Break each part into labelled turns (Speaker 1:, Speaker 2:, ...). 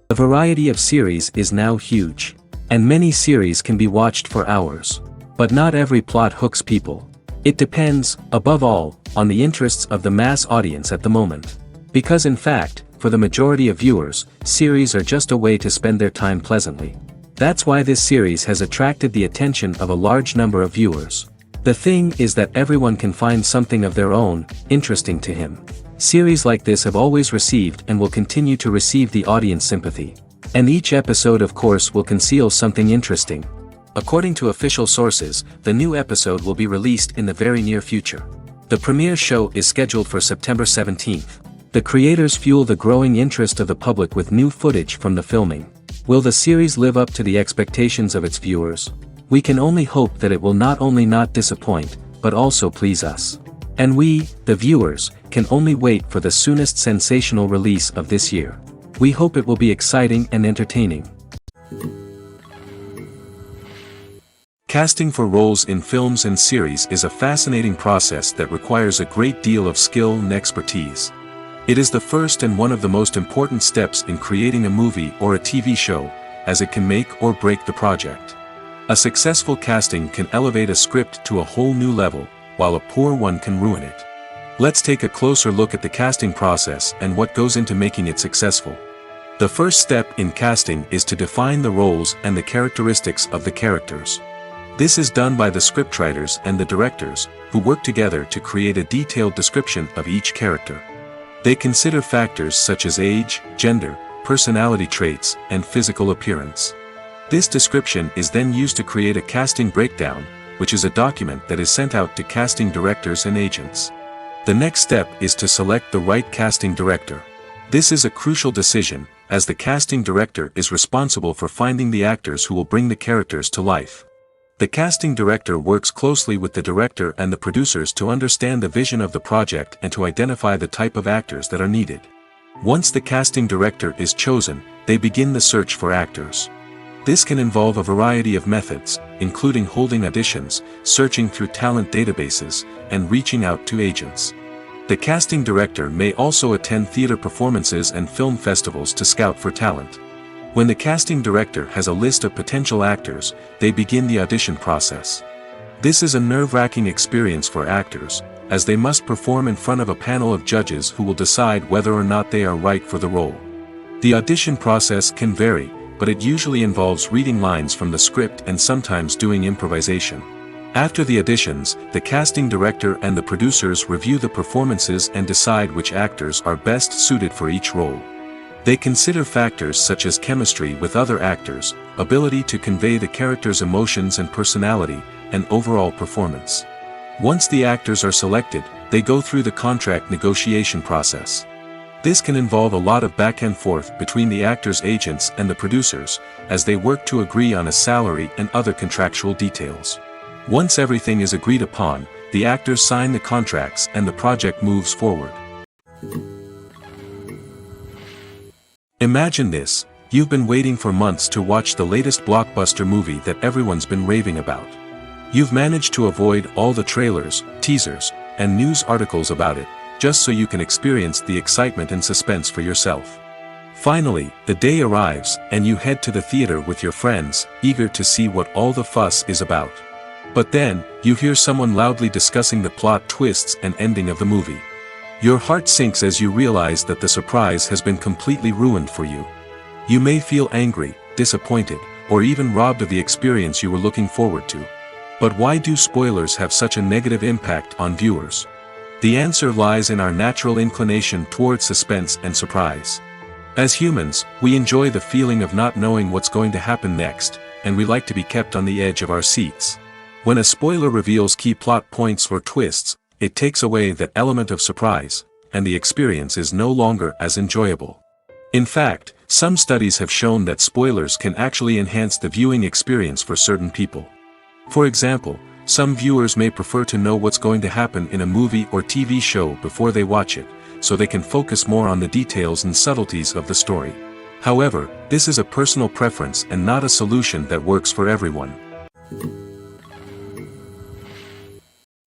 Speaker 1: The variety of series is now huge. And many series can be watched for hours. But not every plot hooks people. It depends, above all, on the interests of the mass audience at the moment. Because in fact, for the majority of viewers, series are just a way to spend their time pleasantly. That's why this series has attracted the attention of a large number of viewers. The thing is that everyone can find something of their own, interesting to him. Series like this have always received and will continue to receive the audience sympathy. And each episode of course will conceal something interesting. According to official sources, the new episode will be released in the very near future. The premiere show is scheduled for September 17th. The creators fuel the growing interest of the public with new footage from the filming. Will the series live up to the expectations of its viewers? We can only hope that it will not only not disappoint, but also please us. And we, the viewers, can only wait for the soonest sensational release of this year. We hope it will be exciting and entertaining. Casting for roles in films and series is a fascinating process that requires a great deal of skill and expertise. It is the first and one of the most important steps in creating a movie or a TV show, as it can make or break the project. A successful casting can elevate a script to a whole new level, while a poor one can ruin it. Let's take a closer look at the casting process and what goes into making it successful. The first step in casting is to define the roles and the characteristics of the characters. This is done by the scriptwriters and the directors, who work together to create a detailed description of each character. They consider factors such as age, gender, personality traits, and physical appearance. This description is then used to create a casting breakdown, which is a document that is sent out to casting directors and agents. The next step is to select the right casting director. This is a crucial decision, as the casting director is responsible for finding the actors who will bring the characters to life. The casting director works closely with the director and the producers to understand the vision of the project and to identify the type of actors that are needed. Once the casting director is chosen, they begin the search for actors. This can involve a variety of methods, including holding auditions, searching through talent databases, and reaching out to agents. The casting director may also attend theater performances and film festivals to scout for talent. When the casting director has a list of potential actors, they begin the audition process. This is a nerve-wracking experience for actors, as they must perform in front of a panel of judges who will decide whether or not they are right for the role. The audition process can vary, but it usually involves reading lines from the script and sometimes doing improvisation. After the auditions, the casting director and the producers review the performances and decide which actors are best suited for each role. They consider factors such as chemistry with other actors, ability to convey the character's emotions and personality, and overall performance. Once the actors are selected, they go through the contract negotiation process. This can involve a lot of back and forth between the actors' agents and the producers, as they work to agree on a salary and other contractual details. Once everything is agreed upon, the actors sign the contracts and the project moves forward. Imagine this: you've been waiting for months to watch the latest blockbuster movie that everyone's been raving about. You've managed to avoid all the trailers, teasers, and news articles about it, just so you can experience the excitement and suspense for yourself. Finally, the day arrives, and you head to the theater with your friends, eager to see what all the fuss is about. But then, you hear someone loudly discussing the plot twists and ending of the movie. Your heart sinks as you realize that the surprise has been completely ruined for you. You may feel angry, disappointed, or even robbed of the experience you were looking forward to. But why do spoilers have such a negative impact on viewers? The answer lies in our natural inclination toward suspense and surprise. As humans, we enjoy the feeling of not knowing what's going to happen next, and we like to be kept on the edge of our seats. When a spoiler reveals key plot points or twists, it takes away that element of surprise, and the experience is no longer as enjoyable. In fact, some studies have shown that spoilers can actually enhance the viewing experience for certain people. For example, some viewers may prefer to know what's going to happen in a movie or TV show before they watch it, so they can focus more on the details and subtleties of the story. However, this is a personal preference and not a solution that works for everyone.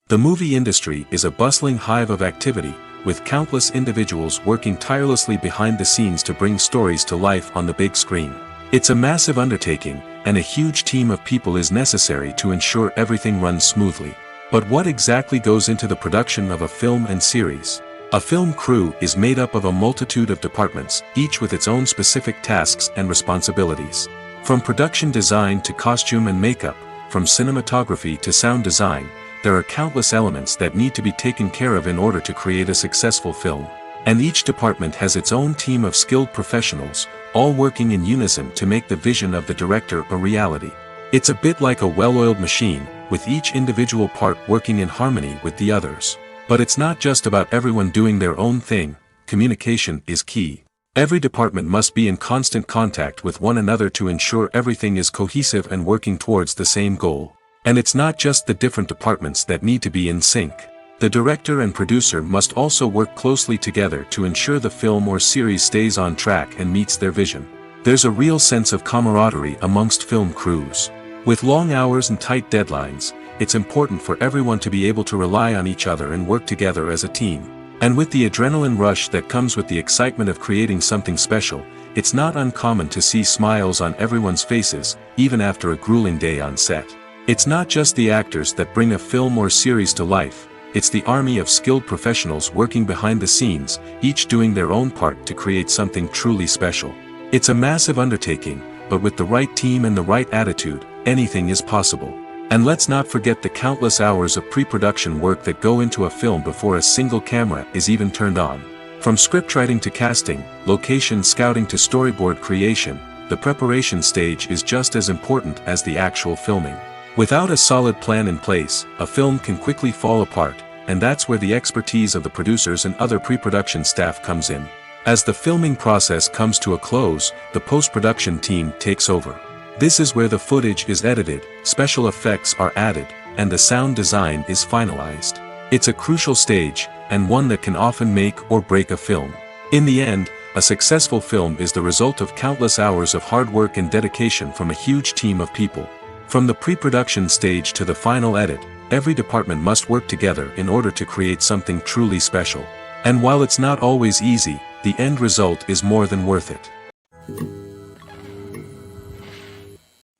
Speaker 1: The movie industry is a bustling hive of activity, with countless individuals working tirelessly behind the scenes to bring stories to life on the big screen. It's a massive undertaking, and a huge team of people is necessary to ensure everything runs smoothly. But what exactly goes into the production of a film and series? A film crew is made up of a multitude of departments, each with its own specific tasks and responsibilities. From production design to costume and makeup, from cinematography to sound design, there are countless elements that need to be taken care of in order to create a successful film. And each department has its own team of skilled professionals, all working in unison to make the vision of the director a reality. It's a bit like a well-oiled machine, with each individual part working in harmony with the others. But it's not just about everyone doing their own thing. Communication is key. Every department must be in constant contact with one another to ensure everything is cohesive and working towards the same goal. And it's not just the different departments that need to be in sync. The director and producer must also work closely together to ensure the film or series stays on track and meets their vision. There's a real sense of camaraderie amongst film crews. With long hours and tight deadlines, it's important for everyone to be able to rely on each other and work together as a team. And with the adrenaline rush that comes with the excitement of creating something special, it's not uncommon to see smiles on everyone's faces, even after a grueling day on set. It's not just the actors that bring a film or series to life, it's the army of skilled professionals working behind the scenes, each doing their own part to create something truly special. It's a massive undertaking, but with the right team and the right attitude, anything is possible. And let's not forget the countless hours of pre-production work that go into a film before a single camera is even turned on. From scriptwriting to casting, location scouting to storyboard creation, the preparation stage is just as important as the actual filming. Without a solid plan in place, a film can quickly fall apart, and that's where the expertise of the producers and other pre-production staff comes in. As the filming process comes to a close, the post-production team takes over. This is where the footage is edited, special effects are added, and the sound design is finalized. It's a crucial stage, and one that can often make or break a film. In the end, a successful film is the result of countless hours of hard work and dedication from a huge team of people. From the pre-production stage to the final edit, every department must work together in order to create something truly special. And while it's not always easy, the end result is more than worth it.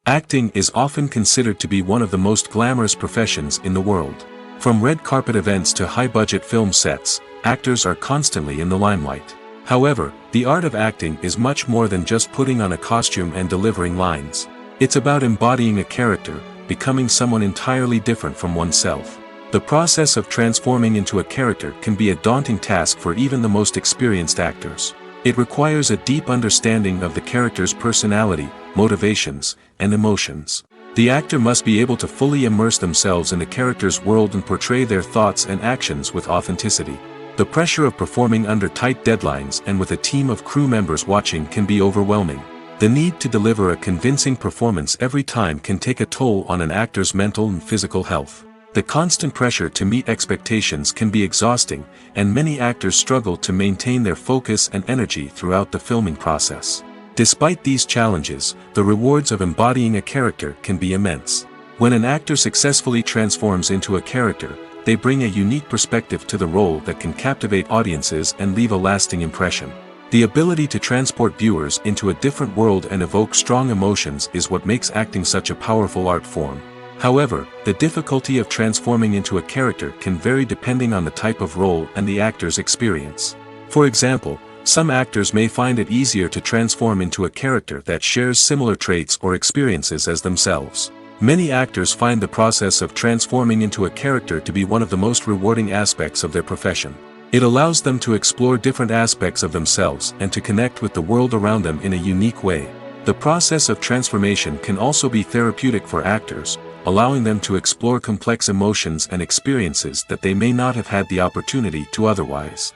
Speaker 1: Acting is often considered to be one of the most glamorous professions in the world. From red carpet events to high-budget film sets, actors are constantly in the limelight. However, the art of acting is much more than just putting on a costume and delivering lines. It's about embodying a character, becoming someone entirely different from oneself. The process of transforming into a character can be a daunting task for even the most experienced actors. It requires a deep understanding of the character's personality, motivations, and emotions. The actor must be able to fully immerse themselves in the character's world and portray their thoughts and actions with authenticity. The pressure of performing under tight deadlines and with a team of crew members watching can be overwhelming. The need to deliver a convincing performance every time can take a toll on an actor's mental and physical health. The constant pressure to meet expectations can be exhausting, and many actors struggle to maintain their focus and energy throughout the filming process. Despite these challenges, the rewards of embodying a character can be immense. When an actor successfully transforms into a character, they bring a unique perspective to the role that can captivate audiences and leave a lasting impression. The ability to transport viewers into a different world and evoke strong emotions is what makes acting such a powerful art form. However, the difficulty of transforming into a character can vary depending on the type of role and the actor's experience. For example, some actors may find it easier to transform into a character that shares similar traits or experiences as themselves. Many actors find the process of transforming into a character to be one of the most rewarding aspects of their profession. It allows them to explore different aspects of themselves and to connect with the world around them in a unique way. The process of transformation can also be therapeutic for actors, allowing them to explore complex emotions and experiences that they may not have had the opportunity to otherwise.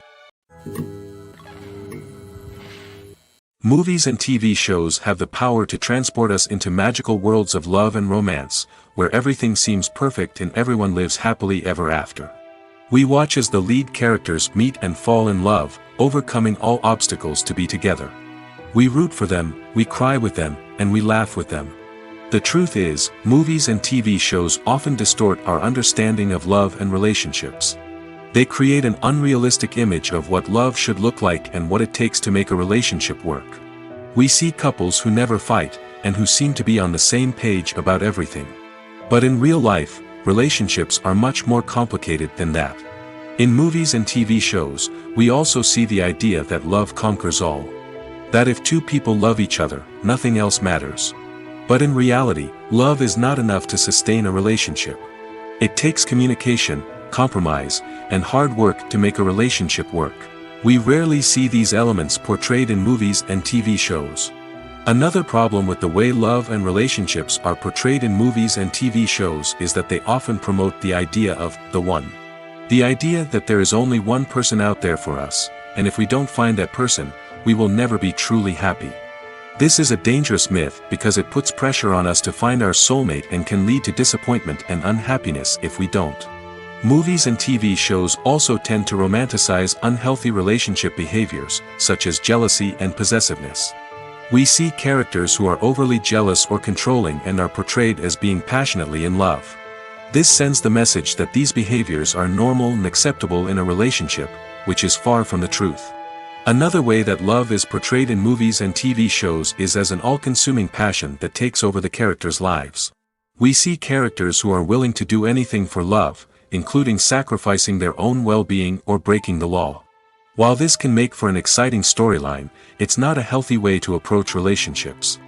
Speaker 1: Movies and TV shows have the power to transport us into magical worlds of love and romance, where everything seems perfect and everyone lives happily ever after. We watch as the lead characters meet and fall in love, overcoming all obstacles to be together. We root for them, we cry with them, and we laugh with them. The truth is, movies and TV shows often distort our understanding of love and relationships. They create an unrealistic image of what love should look like and what it takes to make a relationship work. We see couples who never fight, and who seem to be on the same page about everything. But in real life, relationships are much more complicated than that. In movies and TV shows, we also see the idea that love conquers all. That if two people love each other, nothing else matters. But in reality, love is not enough to sustain a relationship. It takes communication, compromise, and hard work to make a relationship work. We rarely see these elements portrayed in movies and TV shows. Another problem with the way love and relationships are portrayed in movies and TV shows is that they often promote the idea of the one. The idea that there is only one person out there for us, and if we don't find that person, we will never be truly happy. This is a dangerous myth because it puts pressure on us to find our soulmate and can lead to disappointment and unhappiness if we don't. Movies and TV shows also tend to romanticize unhealthy relationship behaviors, such as jealousy and possessiveness. We see characters who are overly jealous or controlling and are portrayed as being passionately in love. This sends the message that these behaviors are normal and acceptable in a relationship, which is far from the truth. Another way that love is portrayed in movies and TV shows is as an all-consuming passion that takes over the characters' lives. We see characters who are willing to do anything for love, including sacrificing their own well-being or breaking the law. While this can make for an exciting storyline, it's not a healthy way to approach relationships.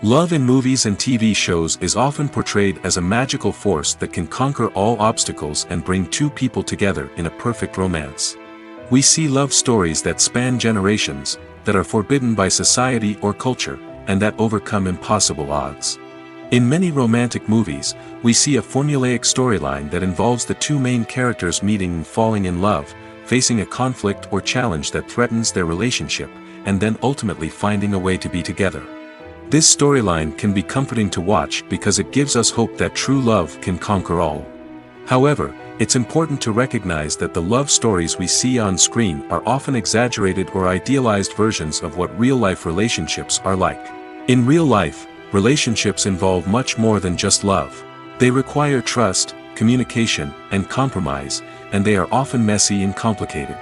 Speaker 1: Love in movies and TV shows is often portrayed as a magical force that can conquer all obstacles and bring two people together in a perfect romance. We see love stories that span generations, that are forbidden by society or culture, and that overcome impossible odds. In many romantic movies, we see a formulaic storyline that involves the two main characters meeting and falling in love, facing a conflict or challenge that threatens their relationship, and then ultimately finding a way to be together. This storyline can be comforting to watch because it gives us hope that true love can conquer all. However, it's important to recognize that the love stories we see on screen are often exaggerated or idealized versions of what real-life relationships are like. In real life, relationships involve much more than just love. They require trust, communication, and compromise, and they are often messy and complicated.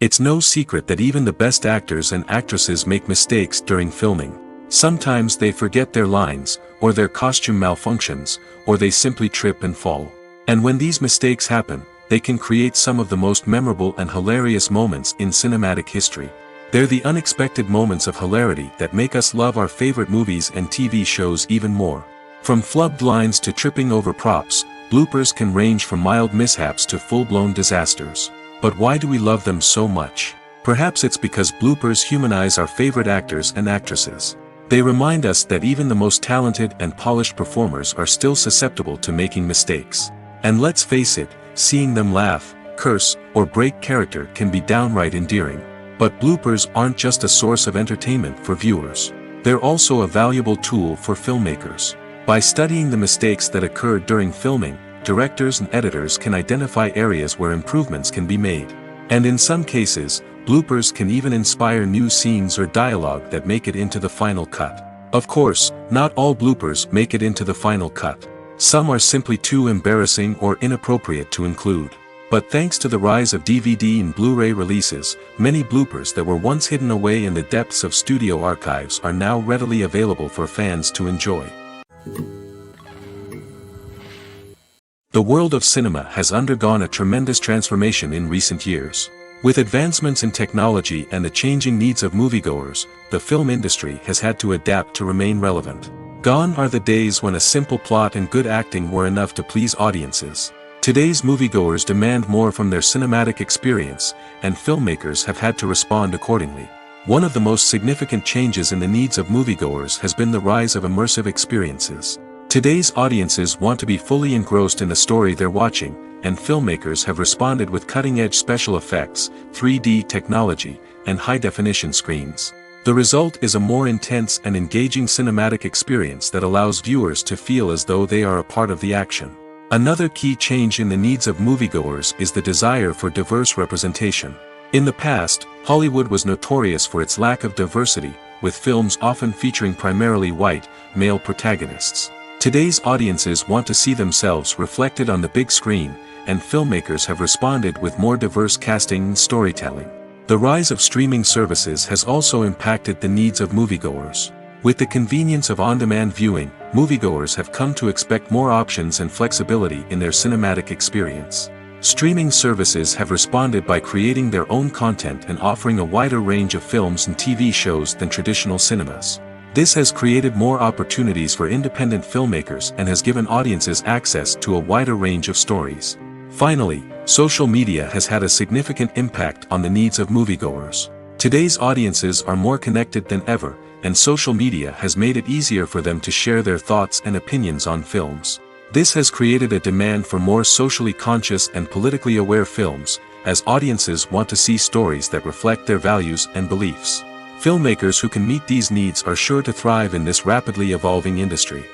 Speaker 1: It's no secret that even the best actors and actresses make mistakes during filming. Sometimes they forget their lines, or their costume malfunctions, or they simply trip and fall. And when these mistakes happen, they can create some of the most memorable and hilarious moments in cinematic history. They're the unexpected moments of hilarity that make us love our favorite movies and TV shows even more. From flubbed lines to tripping over props, bloopers can range from mild mishaps to full-blown disasters. But why do we love them so much? Perhaps it's because bloopers humanize our favorite actors and actresses. They remind us that even the most talented and polished performers are still susceptible to making mistakes. And let's face it, seeing them laugh, curse, or break character can be downright endearing. But bloopers aren't just a source of entertainment for viewers. They're also a valuable tool for filmmakers. By studying the mistakes that occurred during filming, directors and editors can identify areas where improvements can be made. And in some cases, bloopers can even inspire new scenes or dialogue that make it into the final cut. Of course, not all bloopers make it into the final cut. Some are simply too embarrassing or inappropriate to include. But thanks to the rise of DVD and Blu-ray releases, many bloopers that were once hidden away in the depths of studio archives are now readily available for fans to enjoy. The world of cinema has undergone a tremendous transformation in recent years. With advancements in technology and the changing needs of moviegoers, the film industry has had to adapt to remain relevant. Gone are the days when a simple plot and good acting were enough to please audiences. Today's moviegoers demand more from their cinematic experience, and filmmakers have had to respond accordingly. One of the most significant changes in the needs of moviegoers has been the rise of immersive experiences. Today's audiences want to be fully engrossed in the story they're watching, and filmmakers have responded with cutting-edge special effects, 3D technology, and high-definition screens. The result is a more intense and engaging cinematic experience that allows viewers to feel as though they are a part of the action. Another key change in the needs of moviegoers is the desire for diverse representation. In the past, Hollywood was notorious for its lack of diversity, with films often featuring primarily white, male protagonists. Today's audiences want to see themselves reflected on the big screen, and filmmakers have responded with more diverse casting and storytelling. The rise of streaming services has also impacted the needs of moviegoers. With the convenience of on-demand viewing, moviegoers have come to expect more options and flexibility in their cinematic experience. Streaming services have responded by creating their own content and offering a wider range of films and TV shows than traditional cinemas. This has created more opportunities for independent filmmakers and has given audiences access to a wider range of stories. Finally, social media has had a significant impact on the needs of moviegoers. Today's audiences are more connected than ever, and social media has made it easier for them to share their thoughts and opinions on films. This has created a demand for more socially conscious and politically aware films, as audiences want to see stories that reflect their values and beliefs. Filmmakers who can meet these needs are sure to thrive in this rapidly evolving industry.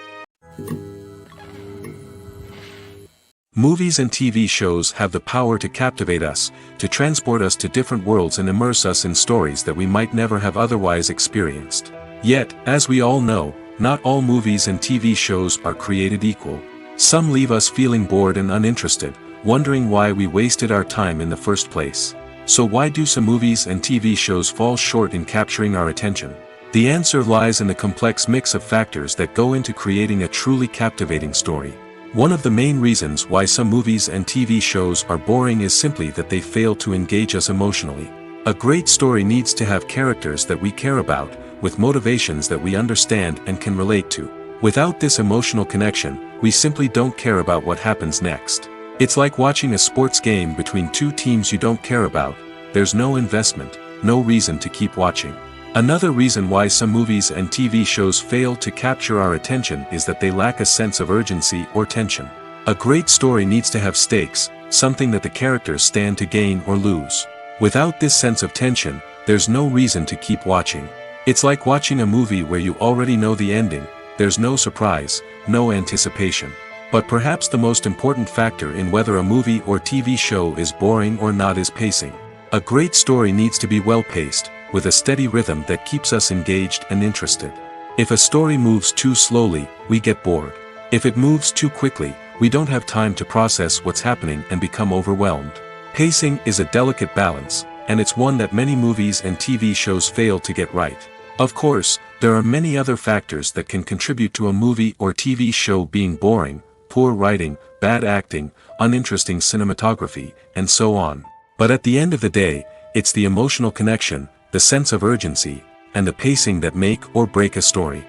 Speaker 1: Movies and TV shows have the power to captivate us, to transport us to different worlds and immerse us in stories that we might never have otherwise experienced. Yet, as we all know, not all movies and TV shows are created equal. Some leave us feeling bored and uninterested, wondering why we wasted our time in the first place. So why do some movies and TV shows fall short in capturing our attention? The answer lies in the complex mix of factors that go into creating a truly captivating story. One of the main reasons why some movies and TV shows are boring is simply that they fail to engage us emotionally. A great story needs to have characters that we care about, with motivations that we understand and can relate to. Without this emotional connection, we simply don't care about what happens next. It's like watching a sports game between two teams you don't care about. There's no investment, no reason to keep watching. Another reason why some movies and TV shows fail to capture our attention is that they lack a sense of urgency or tension. A great story needs to have stakes, something that the characters stand to gain or lose. Without this sense of tension, there's no reason to keep watching. It's like watching a movie where you already know the ending. There's no surprise, no anticipation. But perhaps the most important factor in whether a movie or TV show is boring or not is pacing. A great story needs to be well-paced, with a steady rhythm that keeps us engaged and interested. If a story moves too slowly, we get bored. If it moves too quickly, we don't have time to process what's happening and become overwhelmed. Pacing is a delicate balance, and it's one that many movies and TV shows fail to get right. Of course, there are many other factors that can contribute to a movie or TV show being boring: poor writing, bad acting, uninteresting cinematography, and so on. But at the end of the day, it's the emotional connection, the sense of urgency, and the pacing that make or break a story.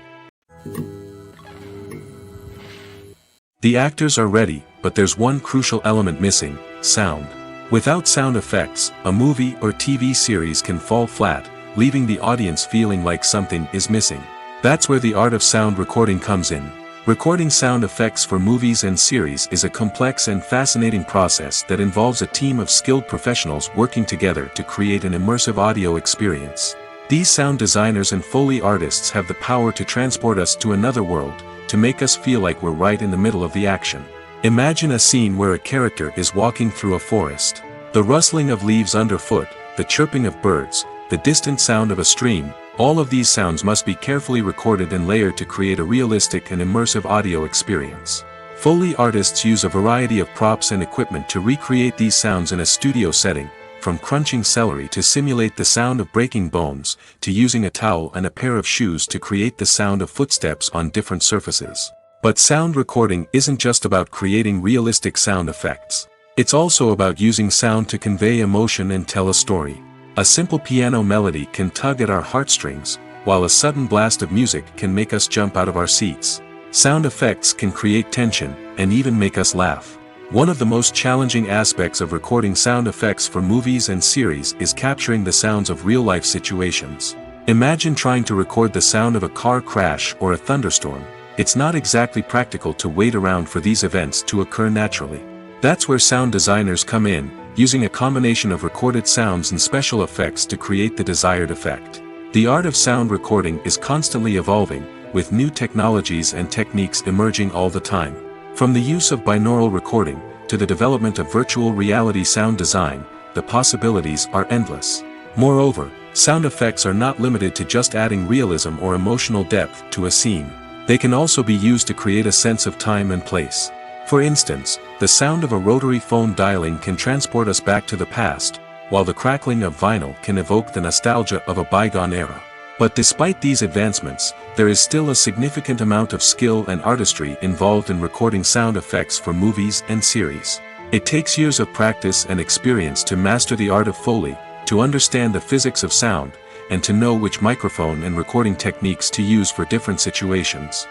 Speaker 1: The actors are ready, but there's one crucial element missing: sound. Without sound effects, a movie or TV series can fall flat, leaving the audience feeling like something is missing. That's where the art of sound recording comes in. Recording sound effects for movies and series is a complex and fascinating process that involves a team of skilled professionals working together to create an immersive audio experience. These sound designers and Foley artists have the power to transport us to another world, to make us feel like we're right in the middle of the action. Imagine a scene where a character is walking through a forest. The rustling of leaves underfoot, the chirping of birds, the distant sound of a stream, all of these sounds must be carefully recorded and layered to create a realistic and immersive audio experience. Foley artists use a variety of props and equipment to recreate these sounds in a studio setting, from crunching celery to simulate the sound of breaking bones, to using a towel and a pair of shoes to create the sound of footsteps on different surfaces. But sound recording isn't just about creating realistic sound effects. It's also about using sound to convey emotion and tell a story. A simple piano melody can tug at our heartstrings, while a sudden blast of music can make us jump out of our seats. Sound effects can create tension, and even make us laugh. One of the most challenging aspects of recording sound effects for movies and series is capturing the sounds of real-life situations. Imagine trying to record the sound of a car crash or a thunderstorm. It's not exactly practical to wait around for these events to occur naturally. That's where sound designers come in, using a combination of recorded sounds and special effects to create the desired effect. The art of sound recording is constantly evolving, with new technologies and techniques emerging all the time. From the use of binaural recording, to the development of virtual reality sound design, the possibilities are endless. Moreover, sound effects are not limited to just adding realism or emotional depth to a scene. They can also be used to create a sense of time and place. For instance, the sound of a rotary phone dialing can transport us back to the past, while the crackling of vinyl can evoke the nostalgia of a bygone era. But despite these advancements, there is still a significant amount of skill and artistry involved in recording sound effects for movies and series. It takes years of practice and experience to master the art of Foley, to understand the physics of sound, and to know which microphone and recording techniques to use for different situations.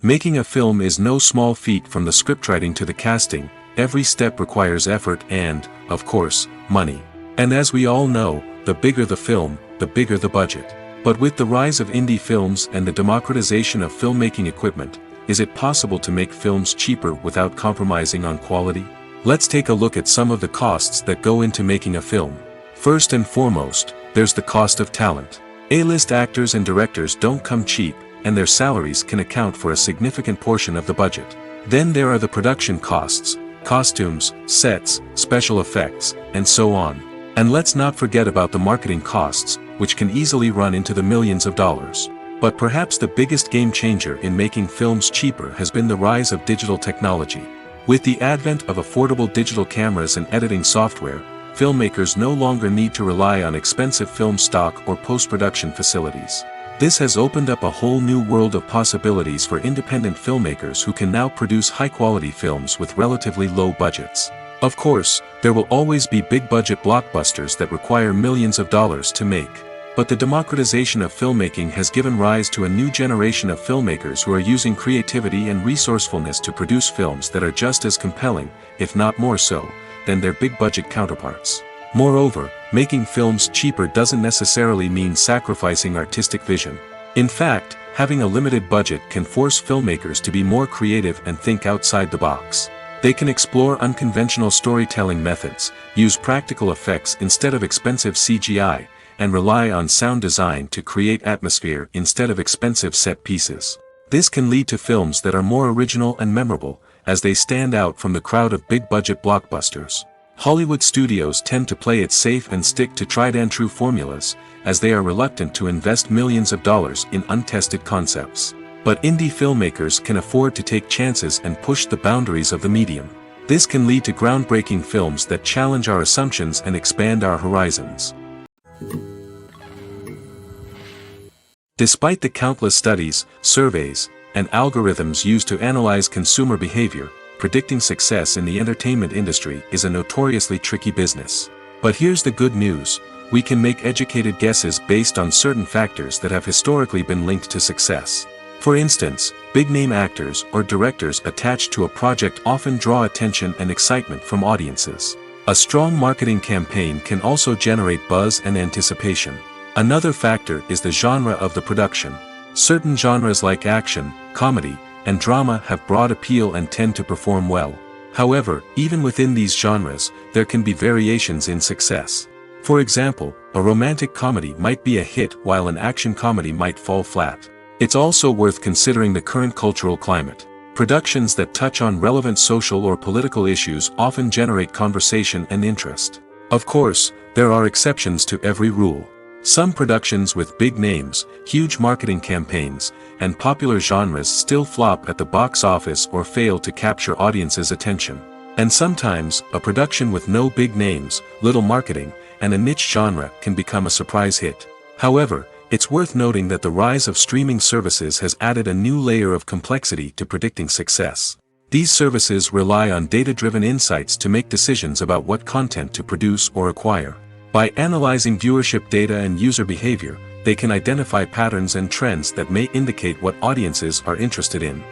Speaker 1: Making a film is no small feat. From the scriptwriting to the casting, every step requires effort and, of course, money. And as we all know, the bigger the film, the bigger the budget. But with the rise of indie films and the democratization of filmmaking equipment, is it possible to make films cheaper without compromising on quality? Let's take a look at some of the costs that go into making a film. First and foremost, there's the cost of talent. A-list actors and directors don't come cheap, and their salaries can account for a significant portion of the budget. Then there are the production costs, costumes, sets, special effects, and so on. And let's not forget about the marketing costs, which can easily run into the millions of dollars. But perhaps the biggest game changer in making films cheaper has been the rise of digital technology. With the advent of affordable digital cameras and editing software, filmmakers no longer need to rely on expensive film stock or post-production facilities. This has opened up a whole new world of possibilities for independent filmmakers who can now produce high-quality films with relatively low budgets. Of course, there will always be big-budget blockbusters that require millions of dollars to make. But the democratization of filmmaking has given rise to a new generation of filmmakers who are using creativity and resourcefulness to produce films that are just as compelling, if not more so, than their big-budget counterparts. Moreover, making films cheaper doesn't necessarily mean sacrificing artistic vision. In fact, having a limited budget can force filmmakers to be more creative and think outside the box. They can explore unconventional storytelling methods, use practical effects instead of expensive CGI, and rely on sound design to create atmosphere instead of expensive set pieces. This can lead to films that are more original and memorable, as they stand out from the crowd of big-budget blockbusters. Hollywood studios tend to play it safe and stick to tried-and-true formulas, as they are reluctant to invest millions of dollars in untested concepts. But indie filmmakers can afford to take chances and push the boundaries of the medium. This can lead to groundbreaking films that challenge our assumptions and expand our horizons. Despite the countless studies, surveys, and algorithms used to analyze consumer behavior, predicting success in the entertainment industry is a notoriously tricky business. But here's the good news: we can make educated guesses based on certain factors that have historically been linked to success. For instance, big-name actors or directors attached to a project often draw attention and excitement from audiences. A strong marketing campaign can also generate buzz and anticipation. Another factor is the genre of the production. Certain genres like action, comedy, and drama have broad appeal and tend to perform well. However, even within these genres, there can be variations in success. For example, a romantic comedy might be a hit while an action comedy might fall flat. It's also worth considering the current cultural climate. Productions that touch on relevant social or political issues often generate conversation and interest. Of course, there are exceptions to every rule. Some productions with big names, huge marketing campaigns, and popular genres still flop at the box office or fail to capture audiences' attention. And sometimes, a production with no big names, little marketing, and a niche genre can become a surprise hit. However, it's worth noting that the rise of streaming services has added a new layer of complexity to predicting success. These services rely on data-driven insights to make decisions about what content to produce or acquire. By analyzing viewership data and user behavior, they can identify patterns and trends that may indicate what audiences are interested in.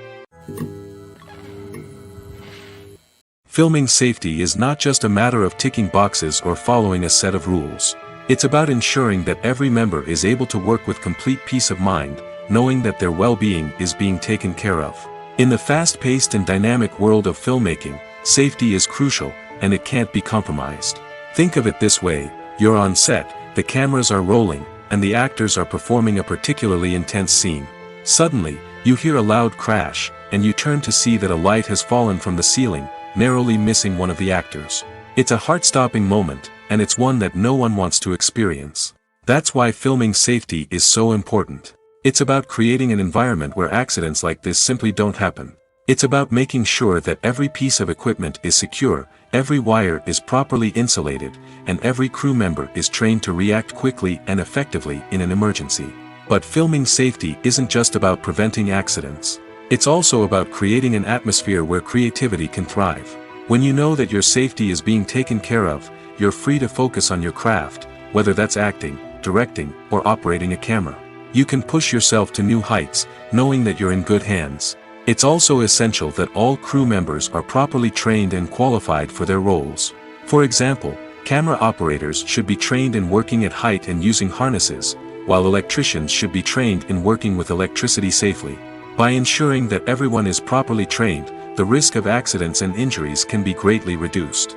Speaker 1: Filming safety is not just a matter of ticking boxes or following a set of rules. It's about ensuring that every member is able to work with complete peace of mind, knowing that their well-being is being taken care of. In the fast-paced and dynamic world of filmmaking, safety is crucial, and it can't be compromised. Think of it this way: you're on set, the cameras are rolling, and the actors are performing a particularly intense scene. Suddenly, you hear a loud crash, and you turn to see that a light has fallen from the ceiling, narrowly missing one of the actors. It's a heart-stopping moment, and it's one that no one wants to experience. That's why filming safety is so important. It's about creating an environment where accidents like this simply don't happen. It's about making sure that every piece of equipment is secure, every wire is properly insulated, and every crew member is trained to react quickly and effectively in an emergency. But filming safety isn't just about preventing accidents. It's also about creating an atmosphere where creativity can thrive. When you know that your safety is being taken care of, you're free to focus on your craft, whether that's acting, directing, or operating a camera. You can push yourself to new heights, knowing that you're in good hands. It's also essential that all crew members are properly trained and qualified for their roles. For example, camera operators should be trained in working at height and using harnesses, while electricians should be trained in working with electricity safely. By ensuring that everyone is properly trained, the risk of accidents and injuries can be greatly reduced.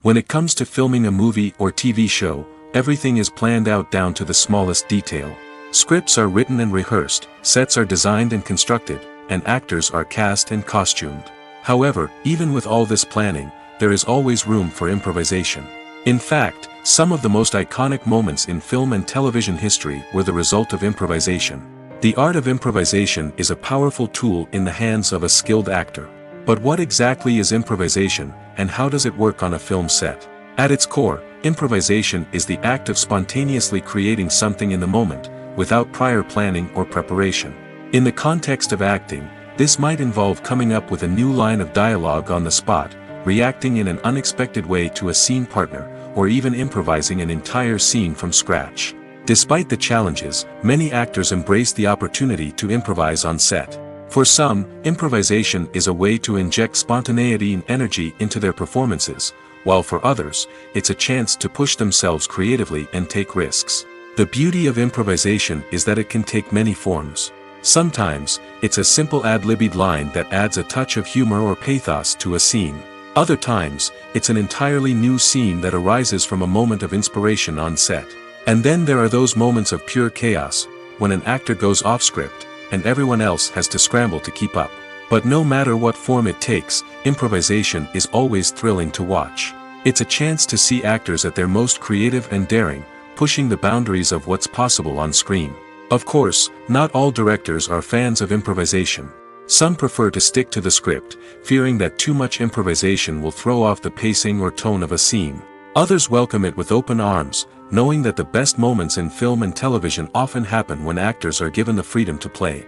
Speaker 1: When it comes to filming a movie or TV show, everything is planned out down to the smallest detail. Scripts are written and rehearsed, sets are designed and constructed, and actors are cast and costumed. However, even with all this planning, there is always room for improvisation. In fact, some of the most iconic moments in film and television history were the result of improvisation. The art of improvisation is a powerful tool in the hands of a skilled actor. But what exactly is improvisation, and how does it work on a film set? At its core, improvisation is the act of spontaneously creating something in the moment, without prior planning or preparation. In the context of acting, this might involve coming up with a new line of dialogue on the spot, reacting in an unexpected way to a scene partner, or even improvising an entire scene from scratch. Despite the challenges, many actors embrace the opportunity to improvise on set. For some, improvisation is a way to inject spontaneity and energy into their performances, while for others, it's a chance to push themselves creatively and take risks. The beauty of improvisation is that it can take many forms. Sometimes, it's a simple ad-libbed line that adds a touch of humor or pathos to a scene. Other times, it's an entirely new scene that arises from a moment of inspiration on set. And then there are those moments of pure chaos, when an actor goes off script, and everyone else has to scramble to keep up. But no matter what form it takes, improvisation is always thrilling to watch. It's a chance to see actors at their most creative and daring, pushing the boundaries of what's possible on screen. Of course, not all directors are fans of improvisation. Some prefer to stick to the script, fearing that too much improvisation will throw off the pacing or tone of a scene. Others welcome it with open arms, knowing that the best moments in film and television often happen when actors are given the freedom to play.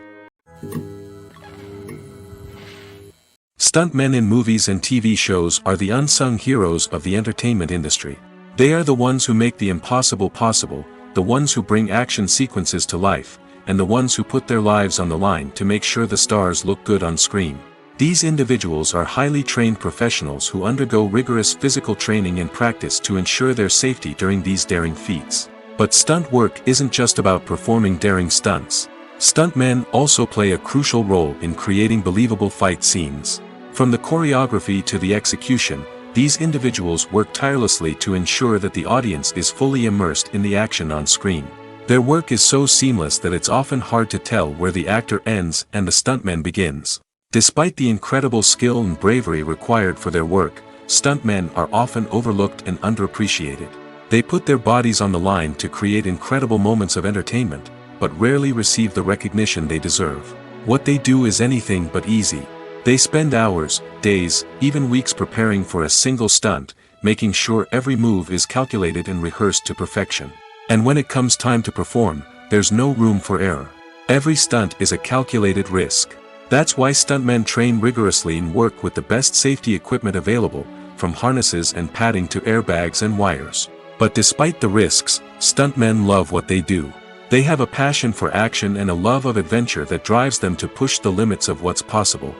Speaker 1: Stuntmen in movies and TV shows are the unsung heroes of the entertainment industry. They are the ones who make the impossible possible, the ones who bring action sequences to life, and the ones who put their lives on the line to make sure the stars look good on screen. These individuals are highly trained professionals who undergo rigorous physical training and practice to ensure their safety during these daring feats. But stunt work isn't just about performing daring stunts. Stuntmen also play a crucial role in creating believable fight scenes. From the choreography to the execution, these individuals work tirelessly to ensure that the audience is fully immersed in the action on screen. Their work is so seamless that it's often hard to tell where the actor ends and the stuntman begins. Despite the incredible skill and bravery required for their work, stuntmen are often overlooked and underappreciated. They put their bodies on the line to create incredible moments of entertainment, but rarely receive the recognition they deserve. What they do is anything but easy. They spend hours, days, even weeks preparing for a single stunt, making sure every move is calculated and rehearsed to perfection. And when it comes time to perform, there's no room for error. Every stunt is a calculated risk. That's why stuntmen train rigorously and work with the best safety equipment available, from harnesses and padding to airbags and wires. But despite the risks, stuntmen love what they do. They have a passion for action and a love of adventure that drives them to push the limits of what's possible.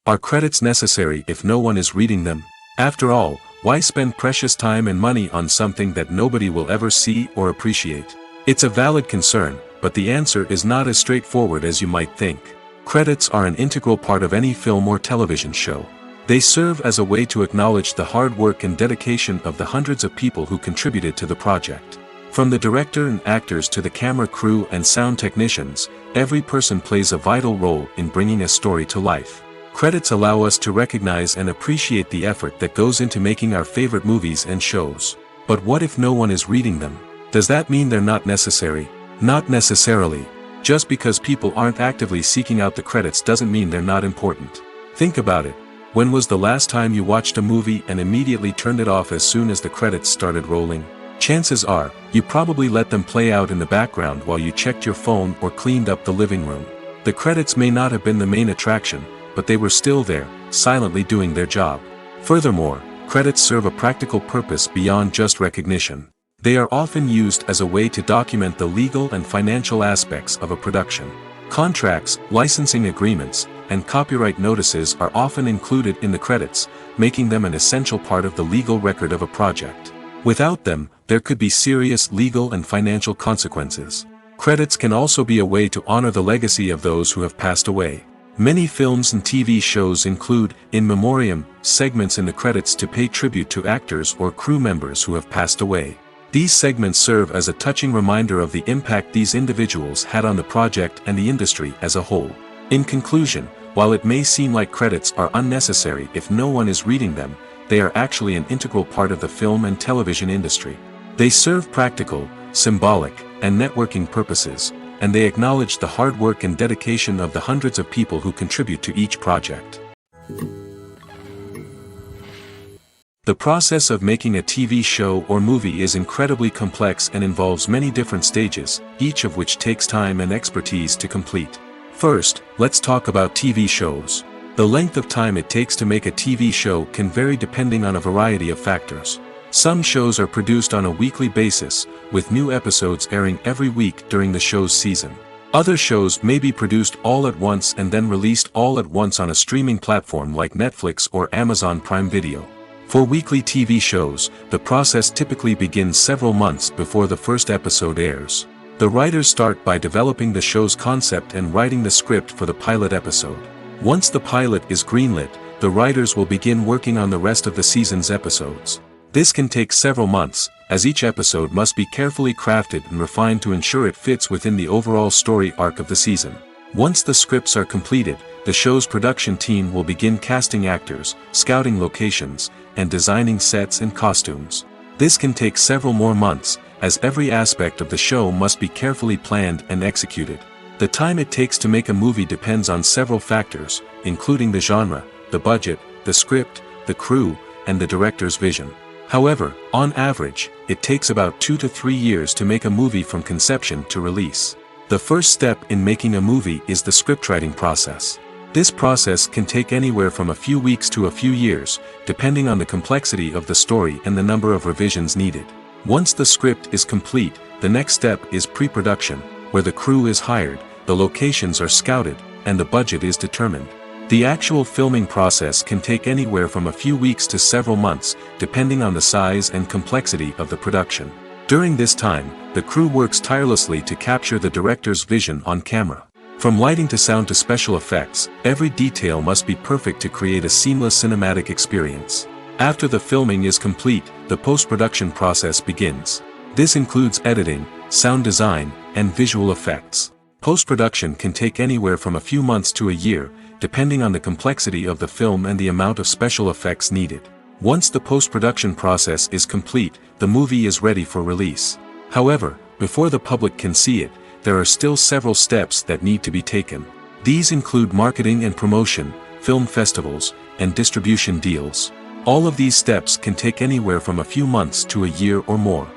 Speaker 1: Are credits necessary if no one is reading them? After all, why spend precious time and money on something that nobody will ever see or appreciate? It's a valid concern, but the answer is not as straightforward as you might think. Credits are an integral part of any film or television show. They serve as a way to acknowledge the hard work and dedication of the hundreds of people who contributed to the project. From the director and actors to the camera crew and sound technicians, every person plays a vital role in bringing a story to life. Credits allow us to recognize and appreciate the effort that goes into making our favorite movies and shows. But what if no one is reading them? Does that mean they're not necessary? Not necessarily. Just because people aren't actively seeking out the credits doesn't mean they're not important. Think about it. When was the last time you watched a movie and immediately turned it off as soon as the credits started rolling? Chances are, you probably let them play out in the background while you checked your phone or cleaned up the living room. The credits may not have been the main attraction, but they were still there, silently doing their job. Furthermore, credits serve a practical purpose beyond just recognition. They are often used as a way to document the legal and financial aspects of a production. Contracts, licensing agreements, and copyright notices are often included in the credits, making them an essential part of the legal record of a project. Without them, there could be serious legal and financial consequences. Credits can also be a way to honor the legacy of those who have passed away. Many films and TV shows include, in memoriam, segments in the credits to pay tribute to actors or crew members who have passed away. These segments serve as a touching reminder of the impact these individuals had on the project and the industry as a whole. In conclusion, while it may seem like credits are unnecessary if no one is reading them, they are actually an integral part of the film and television industry. They serve practical, symbolic, and networking purposes, and they acknowledge the hard work and dedication of the hundreds of people who contribute to each project. The process of making a TV show or movie is incredibly complex and involves many different stages, each of which takes time and expertise to complete. First, let's talk about TV shows. The length of time it takes to make a TV show can vary depending on a variety of factors. Some shows are produced on a weekly basis, with new episodes airing every week during the show's season. Other shows may be produced all at once and then released all at once on a streaming platform like Netflix or Amazon Prime Video. For weekly TV shows, the process typically begins several months before the first episode airs. The writers start by developing the show's concept and writing the script for the pilot episode. Once the pilot is greenlit, the writers will begin working on the rest of the season's episodes. This can take several months, as each episode must be carefully crafted and refined to ensure it fits within the overall story arc of the season. Once the scripts are completed, the show's production team will begin casting actors, scouting locations, and designing sets and costumes. This can take several more months, as every aspect of the show must be carefully planned and executed. The time it takes to make a movie depends on several factors, including the genre, the budget, the script, the crew, and the director's vision. However, on average, it takes about 2 to 3 years to make a movie from conception to release. The first step in making a movie is the scriptwriting process. This process can take anywhere from a few weeks to a few years, depending on the complexity of the story and the number of revisions needed. Once the script is complete, the next step is pre-production, where the crew is hired, the locations are scouted, and the budget is determined. The actual filming process can take anywhere from a few weeks to several months, depending on the size and complexity of the production. During this time, the crew works tirelessly to capture the director's vision on camera. From lighting to sound to special effects, every detail must be perfect to create a seamless cinematic experience. After the filming is complete, the post-production process begins. This includes editing, sound design, and visual effects. Post-production can take anywhere from a few months to a year, depending on the complexity of the film and the amount of special effects needed. Once the post-production process is complete, the movie is ready for release. However, before the public can see it, there are still several steps that need to be taken. These include marketing and promotion, film festivals, and distribution deals. All of these steps can take anywhere from a few months to a year or more.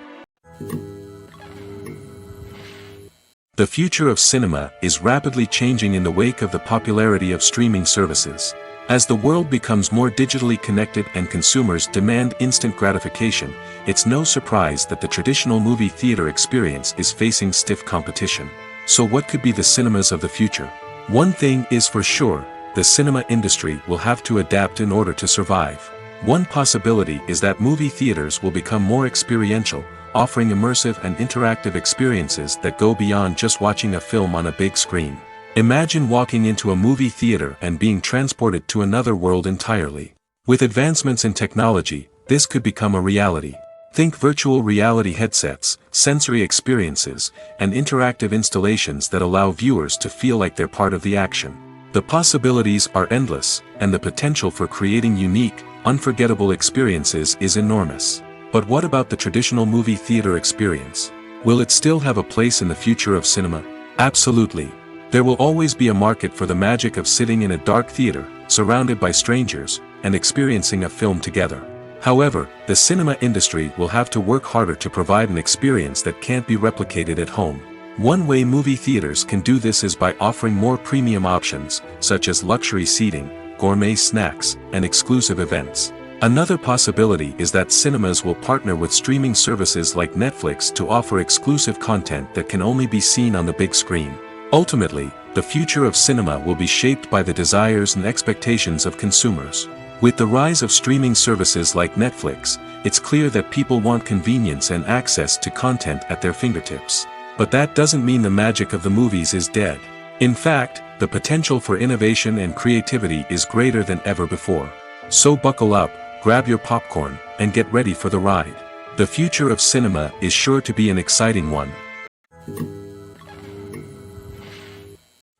Speaker 1: The future of cinema is rapidly changing in the wake of the popularity of streaming services. As the world becomes more digitally connected and consumers demand instant gratification, it's no surprise that the traditional movie theater experience is facing stiff competition. So what could be the cinemas of the future? One thing is for sure, the cinema industry will have to adapt in order to survive. One possibility is that movie theaters will become more experiential, offering immersive and interactive experiences that go beyond just watching a film on a big screen. Imagine walking into a movie theater and being transported to another world entirely. With advancements in technology, this could become a reality. Think virtual reality headsets, sensory experiences, and interactive installations that allow viewers to feel like they're part of the action. The possibilities are endless, and the potential for creating unique, unforgettable experiences is enormous. But what about the traditional movie theater experience? Will it still have a place in the future of cinema? Absolutely. There will always be a market for the magic of sitting in a dark theater, surrounded by strangers, and experiencing a film together. However, the cinema industry will have to work harder to provide an experience that can't be replicated at home. One way movie theaters can do this is by offering more premium options, such as luxury seating, gourmet snacks, and exclusive events. Another possibility is that cinemas will partner with streaming services like Netflix to offer exclusive content that can only be seen on the big screen. Ultimately, the future of cinema will be shaped by the desires and expectations of consumers. With the rise of streaming services like Netflix, it's clear that people want convenience and access to content at their fingertips. But that doesn't mean the magic of the movies is dead. In fact, the potential for innovation and creativity is greater than ever before. So buckle up, grab your popcorn, and get ready for the ride. The future of cinema is sure to be an exciting one.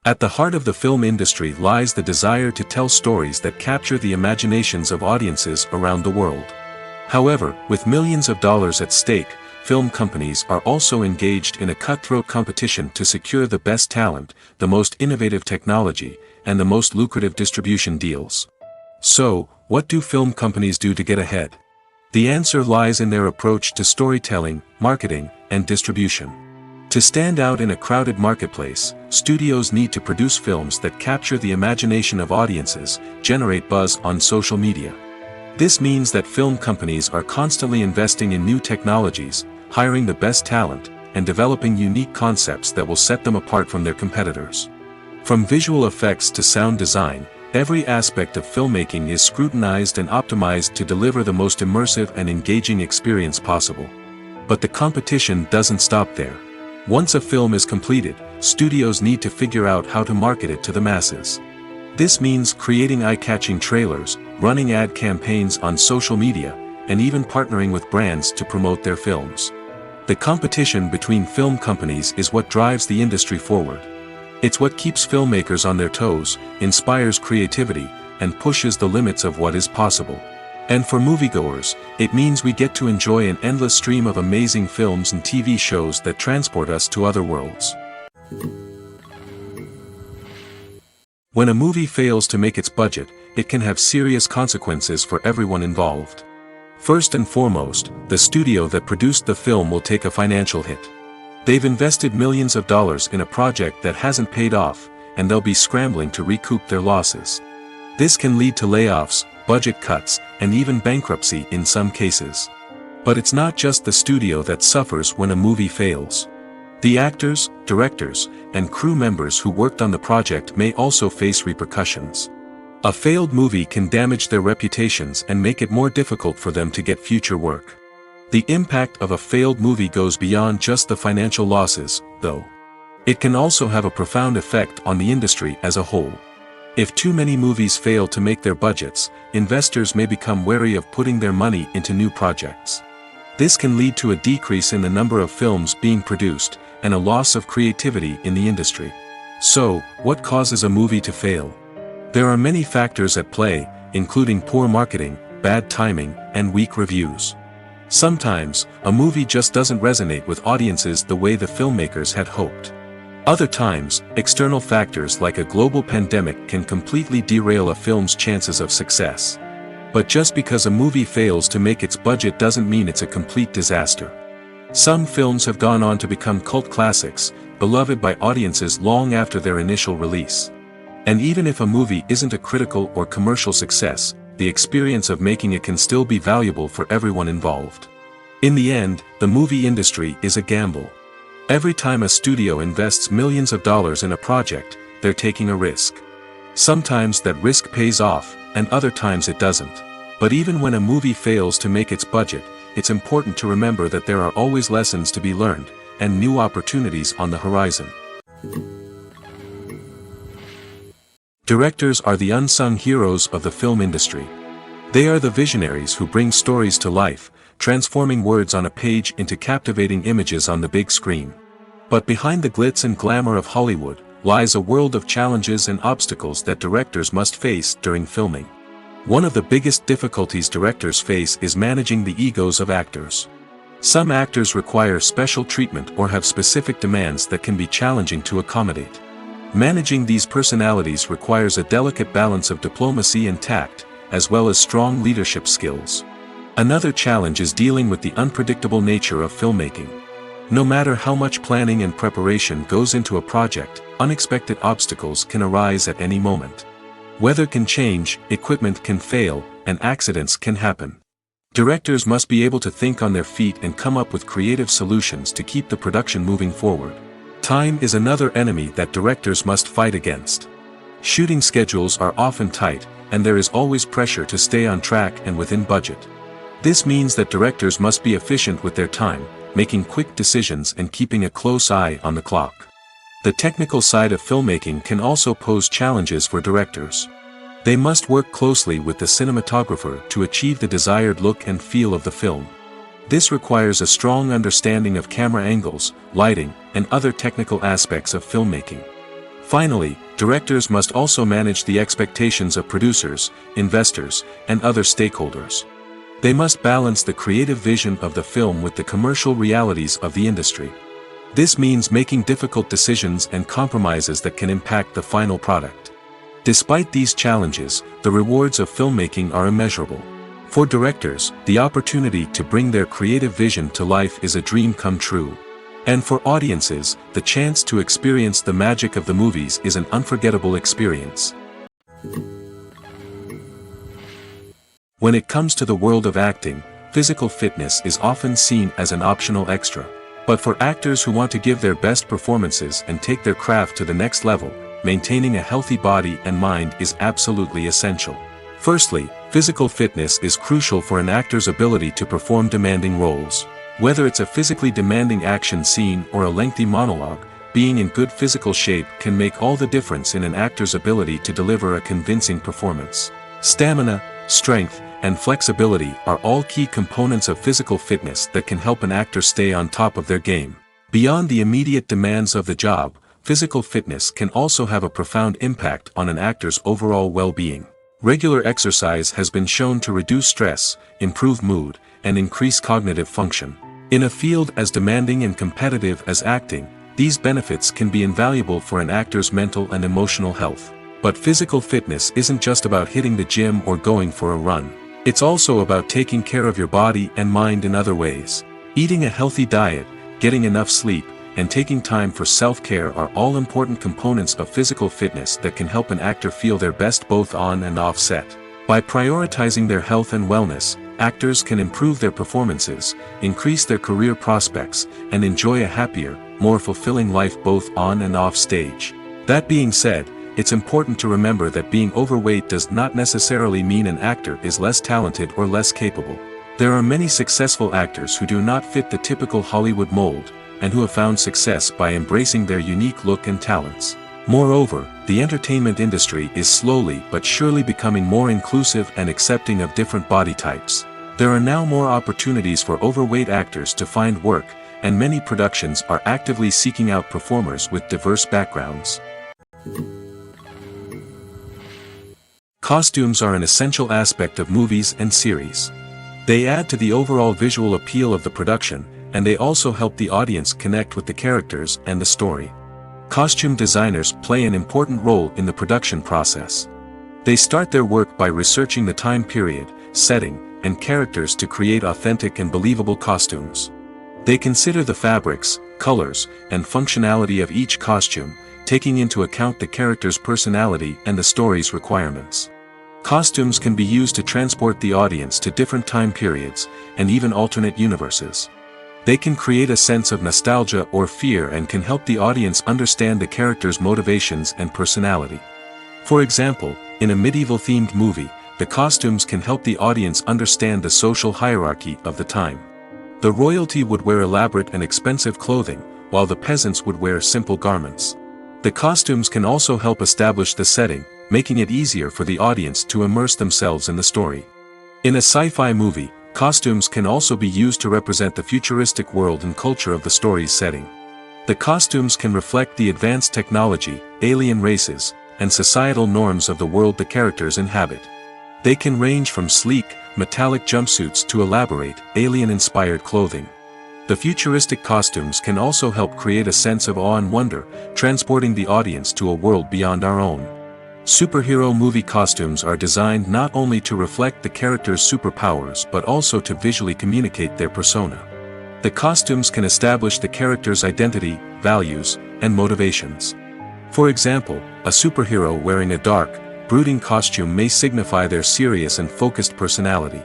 Speaker 1: At the heart of the film industry lies the desire to tell stories that capture the imaginations of audiences around the world. However, with millions of dollars at stake, film companies are also engaged in a cutthroat competition to secure the best talent, the most innovative technology, and the most lucrative distribution deals. So, what do film companies do to get ahead? The answer lies in their approach to storytelling, marketing, and distribution. To stand out in a crowded marketplace, studios need to produce films that capture the imagination of audiences, generate buzz on social media. This means that film companies are constantly investing in new technologies, hiring the best talent, and developing unique concepts that will set them apart from their competitors. From visual effects to sound design, every aspect of filmmaking is scrutinized and optimized to deliver the most immersive and engaging experience possible. But the competition doesn't stop there. Once a film is completed, studios need to figure out how to market it to the masses. This means creating eye-catching trailers, running ad campaigns on social media, and even partnering with brands to promote their films. The competition between film companies is what drives the industry forward. It's what keeps filmmakers on their toes, inspires creativity, and pushes the limits of what is possible. And for moviegoers, it means we get to enjoy an endless stream of amazing films and TV shows that transport us to other worlds. When a movie fails to make its budget, it can have serious consequences for everyone involved. First and foremost, the studio that produced the film will take a financial hit. They've invested millions of dollars in a project that hasn't paid off, and they'll be scrambling to recoup their losses. This can lead to layoffs, budget cuts, and even bankruptcy in some cases. But it's not just the studio that suffers when a movie fails. The actors, directors, and crew members who worked on the project may also face repercussions. A failed movie can damage their reputations and make it more difficult for them to get future work. The impact of a failed movie goes beyond just the financial losses, though. It can also have a profound effect on the industry as a whole. If too many movies fail to make their budgets, investors may become wary of putting their money into new projects. This can lead to a decrease in the number of films being produced, and a loss of creativity in the industry. So, what causes a movie to fail? There are many factors at play, including poor marketing, bad timing, and weak reviews. Sometimes, a movie just doesn't resonate with audiences the way the filmmakers had hoped. Other times, external factors like a global pandemic can completely derail a film's chances of success. But just because a movie fails to make its budget doesn't mean it's a complete disaster. Some films have gone on to become cult classics, beloved by audiences long after their initial release. And even if a movie isn't a critical or commercial success, the experience of making it can still be valuable for everyone involved. In the end, the movie industry is a gamble. Every time a studio invests millions of dollars in a project, they're taking a risk. Sometimes that risk pays off, and other times it doesn't. But even when a movie fails to make its budget, it's important to remember that there are always lessons to be learned, and new opportunities on the horizon. Directors are the unsung heroes of the film industry. They are the visionaries who bring stories to life, transforming words on a page into captivating images on the big screen. But behind the glitz and glamour of Hollywood, lies a world of challenges and obstacles that directors must face during filming. One of the biggest difficulties directors face is managing the egos of actors. Some actors require special treatment or have specific demands that can be challenging to accommodate. Managing these personalities requires a delicate balance of diplomacy and tact, as well as strong leadership skills. Another challenge is dealing with the unpredictable nature of filmmaking. No matter how much planning and preparation goes into a project, unexpected obstacles can arise at any moment. Weather can change, equipment can fail, and accidents can happen. Directors must be able to think on their feet and come up with creative solutions to keep the production moving forward. Time is another enemy that directors must fight against. Shooting schedules are often tight, and there is always pressure to stay on track and within budget. This means that directors must be efficient with their time, making quick decisions and keeping a close eye on the clock. The technical side of filmmaking can also pose challenges for directors. They must work closely with the cinematographer to achieve the desired look and feel of the film. This requires a strong understanding of camera angles, lighting, and other technical aspects of filmmaking. Finally, directors must also manage the expectations of producers, investors, and other stakeholders. They must balance the creative vision of the film with the commercial realities of the industry. This means making difficult decisions and compromises that can impact the final product. Despite these challenges, the rewards of filmmaking are immeasurable. For directors, the opportunity to bring their creative vision to life is a dream come true. And for audiences, the chance to experience the magic of the movies is an unforgettable experience. When it comes to the world of acting, physical fitness is often seen as an optional extra. But for actors who want to give their best performances and take their craft to the next level, maintaining a healthy body and mind is absolutely essential. Firstly, physical fitness is crucial for an actor's ability to perform demanding roles. Whether it's a physically demanding action scene or a lengthy monologue, being in good physical shape can make all the difference in an actor's ability to deliver a convincing performance. Stamina, strength, and flexibility are all key components of physical fitness that can help an actor stay on top of their game. Beyond the immediate demands of the job, physical fitness can also have a profound impact on an actor's overall well-being. Regular exercise has been shown to reduce stress, improve mood, and increase cognitive function. In a field as demanding and competitive as acting, these benefits can be invaluable for an actor's mental and emotional health. But physical fitness isn't just about hitting the gym or going for a run. It's also about taking care of your body and mind in other ways. Eating a healthy diet, getting enough sleep, and taking time for self-care are all important components of physical fitness that can help an actor feel their best both on and off set. By prioritizing their health and wellness, actors can improve their performances, increase their career prospects, and enjoy a happier, more fulfilling life both on and off stage. That being said, it's important to remember that being overweight does not necessarily mean an actor is less talented or less capable. There are many successful actors who do not fit the typical Hollywood mold, and who have found success by embracing their unique look and talents. Moreover, the entertainment industry is slowly but surely becoming more inclusive and accepting of different body types. There are now more opportunities for overweight actors to find work, and many productions are actively seeking out performers with diverse backgrounds. Costumes are an essential aspect of movies and series. They add to the overall visual appeal of the production, and they also help the audience connect with the characters and the story. Costume designers play an important role in the production process. They start their work by researching the time period, setting, and characters to create authentic and believable costumes. They consider the fabrics, colors, and functionality of each costume, taking into account the character's personality and the story's requirements. Costumes can be used to transport the audience to different time periods, and even alternate universes. They can create a sense of nostalgia or fear and can help the audience understand the character's motivations and personality. For example, in a medieval-themed movie, the costumes can help the audience understand the social hierarchy of the time. The royalty would wear elaborate and expensive clothing, while the peasants would wear simple garments. The costumes can also help establish the setting, making it easier for the audience to immerse themselves in the story. In a sci-fi movie, costumes can also be used to represent the futuristic world and culture of the story's setting. The costumes can reflect the advanced technology, alien races, and societal norms of the world the characters inhabit. They can range from sleek, metallic jumpsuits to elaborate, alien-inspired clothing. The futuristic costumes can also help create a sense of awe and wonder, transporting the audience to a world beyond our own. Superhero movie costumes are designed not only to reflect the character's superpowers but also to visually communicate their persona. The costumes can establish the character's identity, values, and motivations. For example, a superhero wearing a dark, brooding costume may signify their serious and focused personality.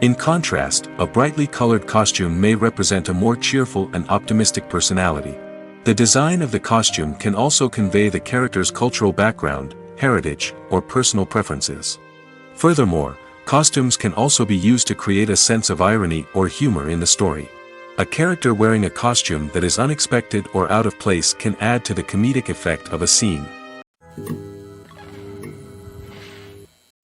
Speaker 1: In contrast, a brightly colored costume may represent a more cheerful and optimistic personality. The design of the costume can also convey the character's cultural background, heritage, or personal preferences. Furthermore, costumes can also be used to create a sense of irony or humor in the story. A character wearing a costume that is unexpected or out of place can add to the comedic effect of a scene.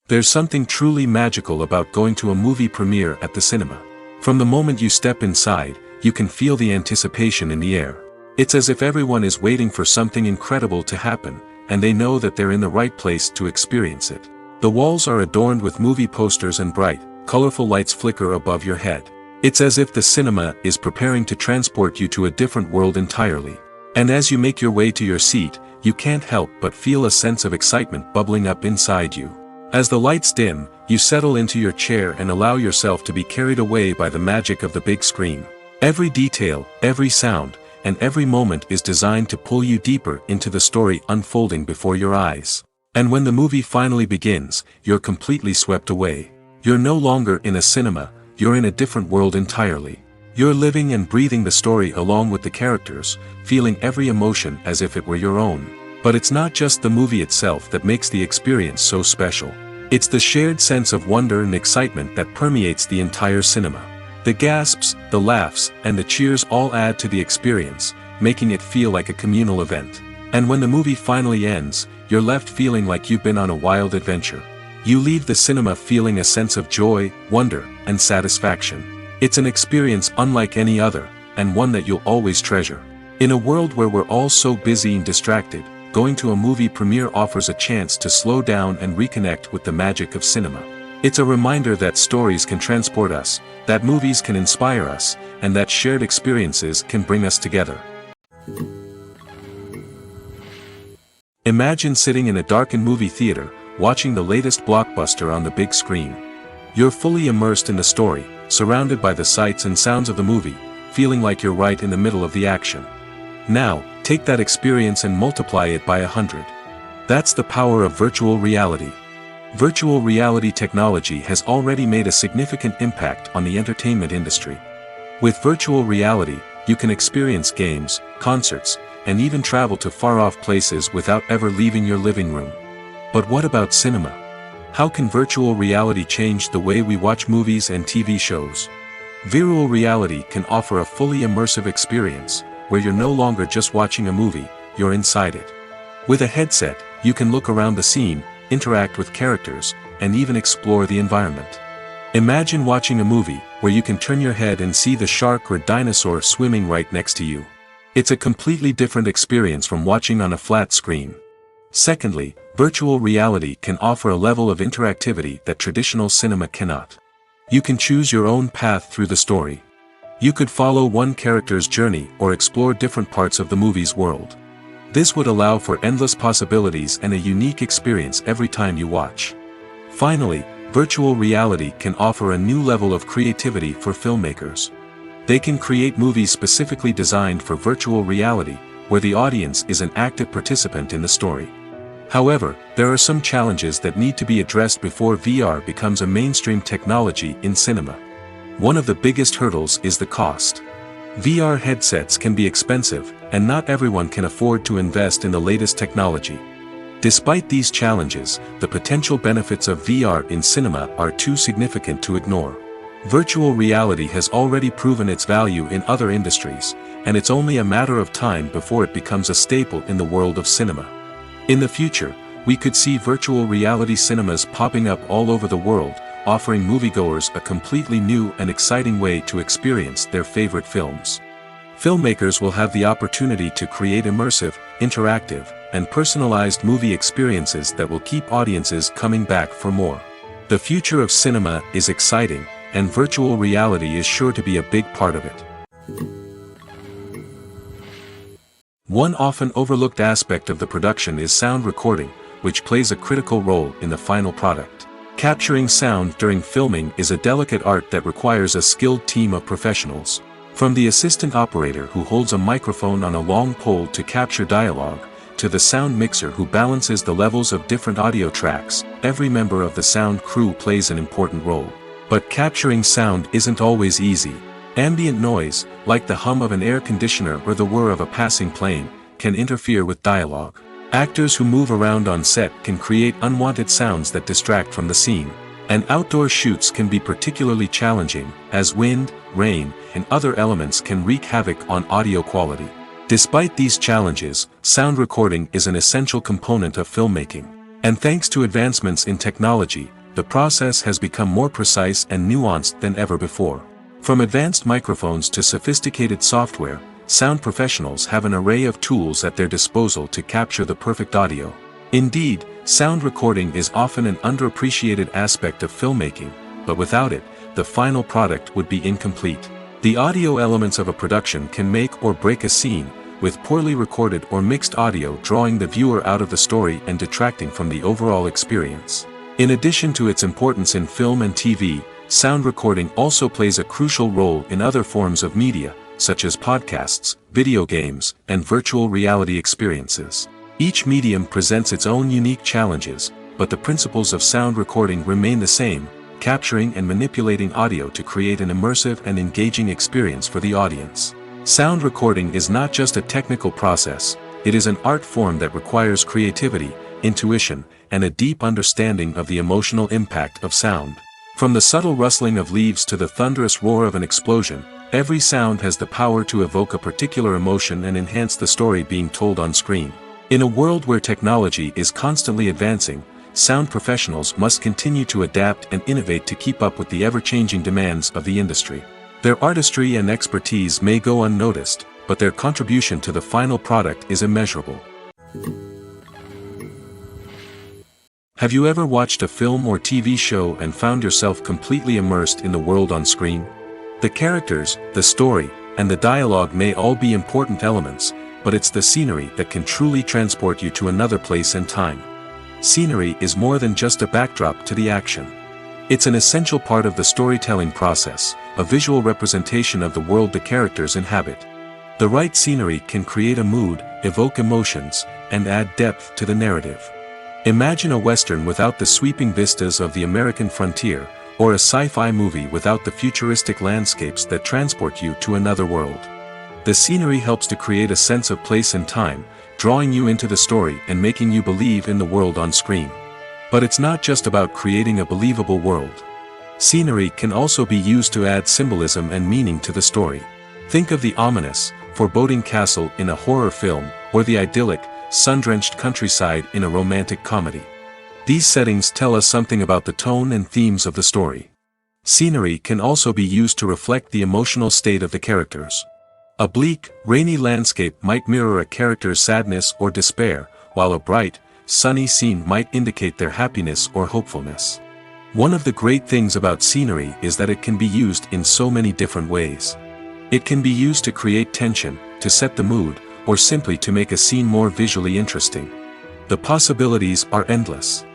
Speaker 1: There's something truly magical about going to a movie premiere at the cinema. From the moment you step inside, you can feel the anticipation in the air. It's as if everyone is waiting for something incredible to happen, and they know that they're in the right place to experience it. The walls are adorned with movie posters and bright, colorful lights flicker above your head. It's as if the cinema is preparing to transport you to a different world entirely. And as you make your way to your seat, you can't help but feel a sense of excitement bubbling up inside you. As the lights dim, you settle into your chair and allow yourself to be carried away by the magic of the big screen. Every detail, every sound, and every moment is designed to pull you deeper into the story unfolding before your eyes. And when the movie finally begins, you're completely swept away. You're no longer in a cinema, you're in a different world entirely. You're living and breathing the story along with the characters, feeling every emotion as if it were your own. But it's not just the movie itself that makes the experience so special. It's the shared sense of wonder and excitement that permeates the entire cinema. The gasps, the laughs, and the cheers all add to the experience, making it feel like a communal event. And when the movie finally ends, you're left feeling like you've been on a wild adventure. You leave the cinema feeling a sense of joy, wonder, and satisfaction. It's an experience unlike any other, and one that you'll always treasure. In a world where we're all so busy and distracted, going to a movie premiere offers a chance to slow down and reconnect with the magic of cinema. It's a reminder that stories can transport us, that movies can inspire us, and that shared experiences can bring us together. Imagine sitting in a darkened movie theater, watching the latest blockbuster on the big screen. You're fully immersed in the story, surrounded by the sights and sounds of the movie, feeling like you're right in the middle of the action. Now, take that experience and multiply it by 100. That's the power of virtual reality. Virtual reality technology has already made a significant impact on the entertainment industry. With virtual reality, you can experience games, concerts, and even travel to far-off places without ever leaving your living room. But what about cinema? How can virtual reality change the way we watch movies and TV shows? Virtual reality can offer a fully immersive experience, where you're no longer just watching a movie, you're inside it. With a headset, you can look around the scene, interact with characters, and even explore the environment. Imagine watching a movie where you can turn your head and see the shark or dinosaur swimming right next to you. It's a completely different experience from watching on a flat screen. Secondly, virtual reality can offer a level of interactivity that traditional cinema cannot. You can choose your own path through the story. You could follow one character's journey or explore different parts of the movie's world. This would allow for endless possibilities and a unique experience every time you watch. Finally, virtual reality can offer a new level of creativity for filmmakers. They can create movies specifically designed for virtual reality, where the audience is an active participant in the story. However, there are some challenges that need to be addressed before VR becomes a mainstream technology in cinema. One of the biggest hurdles is the cost. VR headsets can be expensive, and not everyone can afford to invest in the latest technology. Despite these challenges, the potential benefits of VR in cinema are too significant to ignore. Virtual reality has already proven its value in other industries, and it's only a matter of time before it becomes a staple in the world of cinema. In the future, we could see virtual reality cinemas popping up all over the world, offering moviegoers a completely new and exciting way to experience their favorite films. Filmmakers will have the opportunity to create immersive, interactive, and personalized movie experiences that will keep audiences coming back for more. The future of cinema is exciting, and virtual reality is sure to be a big part of it. One often overlooked aspect of the production is sound recording, which plays a critical role in the final product. Capturing sound during filming is a delicate art that requires a skilled team of professionals. From the assistant operator who holds a microphone on a long pole to capture dialogue, to the sound mixer who balances the levels of different audio tracks, every member of the sound crew plays an important role. But capturing sound isn't always easy. Ambient noise, like the hum of an air conditioner or the whir of a passing plane, can interfere with dialogue. Actors who move around on set can create unwanted sounds that distract from the scene. And outdoor shoots can be particularly challenging, as wind, rain, and other elements can wreak havoc on audio quality. Despite these challenges, sound recording is an essential component of filmmaking. And thanks to advancements in technology, the process has become more precise and nuanced than ever before. From advanced microphones to sophisticated software, sound professionals have an array of tools at their disposal to capture the perfect audio. Indeed, sound recording is often an underappreciated aspect of filmmaking, but without it, the final product would be incomplete. The audio elements of a production can make or break a scene, with poorly recorded or mixed audio drawing the viewer out of the story and detracting from the overall experience. In addition to its importance in film and TV, sound recording also plays a crucial role in other forms of media, such as podcasts, video games, and virtual reality experiences. Each medium presents its own unique challenges, but the principles of sound recording remain the same, capturing and manipulating audio to create an immersive and engaging experience for the audience. Sound recording is not just a technical process, it is an art form that requires creativity, intuition, and a deep understanding of the emotional impact of sound. From the subtle rustling of leaves to the thunderous roar of an explosion, every sound has the power to evoke a particular emotion and enhance the story being told on screen. In a world where technology is constantly advancing, sound professionals must continue to adapt and innovate to keep up with the ever-changing demands of the industry. Their artistry and expertise may go unnoticed, but their contribution to the final product is immeasurable. Have you ever watched a film or TV show and found yourself completely immersed in the world on screen? The characters, the story, and the dialogue may all be important elements, but it's the scenery that can truly transport you to another place and time. Scenery is more than just a backdrop to the action. It's an essential part of the storytelling process, a visual representation of the world the characters inhabit. The right scenery can create a mood, evoke emotions, and add depth to the narrative. Imagine a Western without the sweeping vistas of the American frontier, or a sci-fi movie without the futuristic landscapes that transport you to another world. The scenery helps to create a sense of place and time, drawing you into the story and making you believe in the world on screen. But it's not just about creating a believable world. Scenery can also be used to add symbolism and meaning to the story. Think of the ominous, foreboding castle in a horror film, or the idyllic, sun-drenched countryside in a romantic comedy. These settings tell us something about the tone and themes of the story. Scenery can also be used to reflect the emotional state of the characters. A bleak, rainy landscape might mirror a character's sadness or despair, while a bright, sunny scene might indicate their happiness or hopefulness. One of the great things about scenery is that it can be used in so many different ways. It can be used to create tension, to set the mood, or simply to make a scene more visually interesting. The possibilities are endless.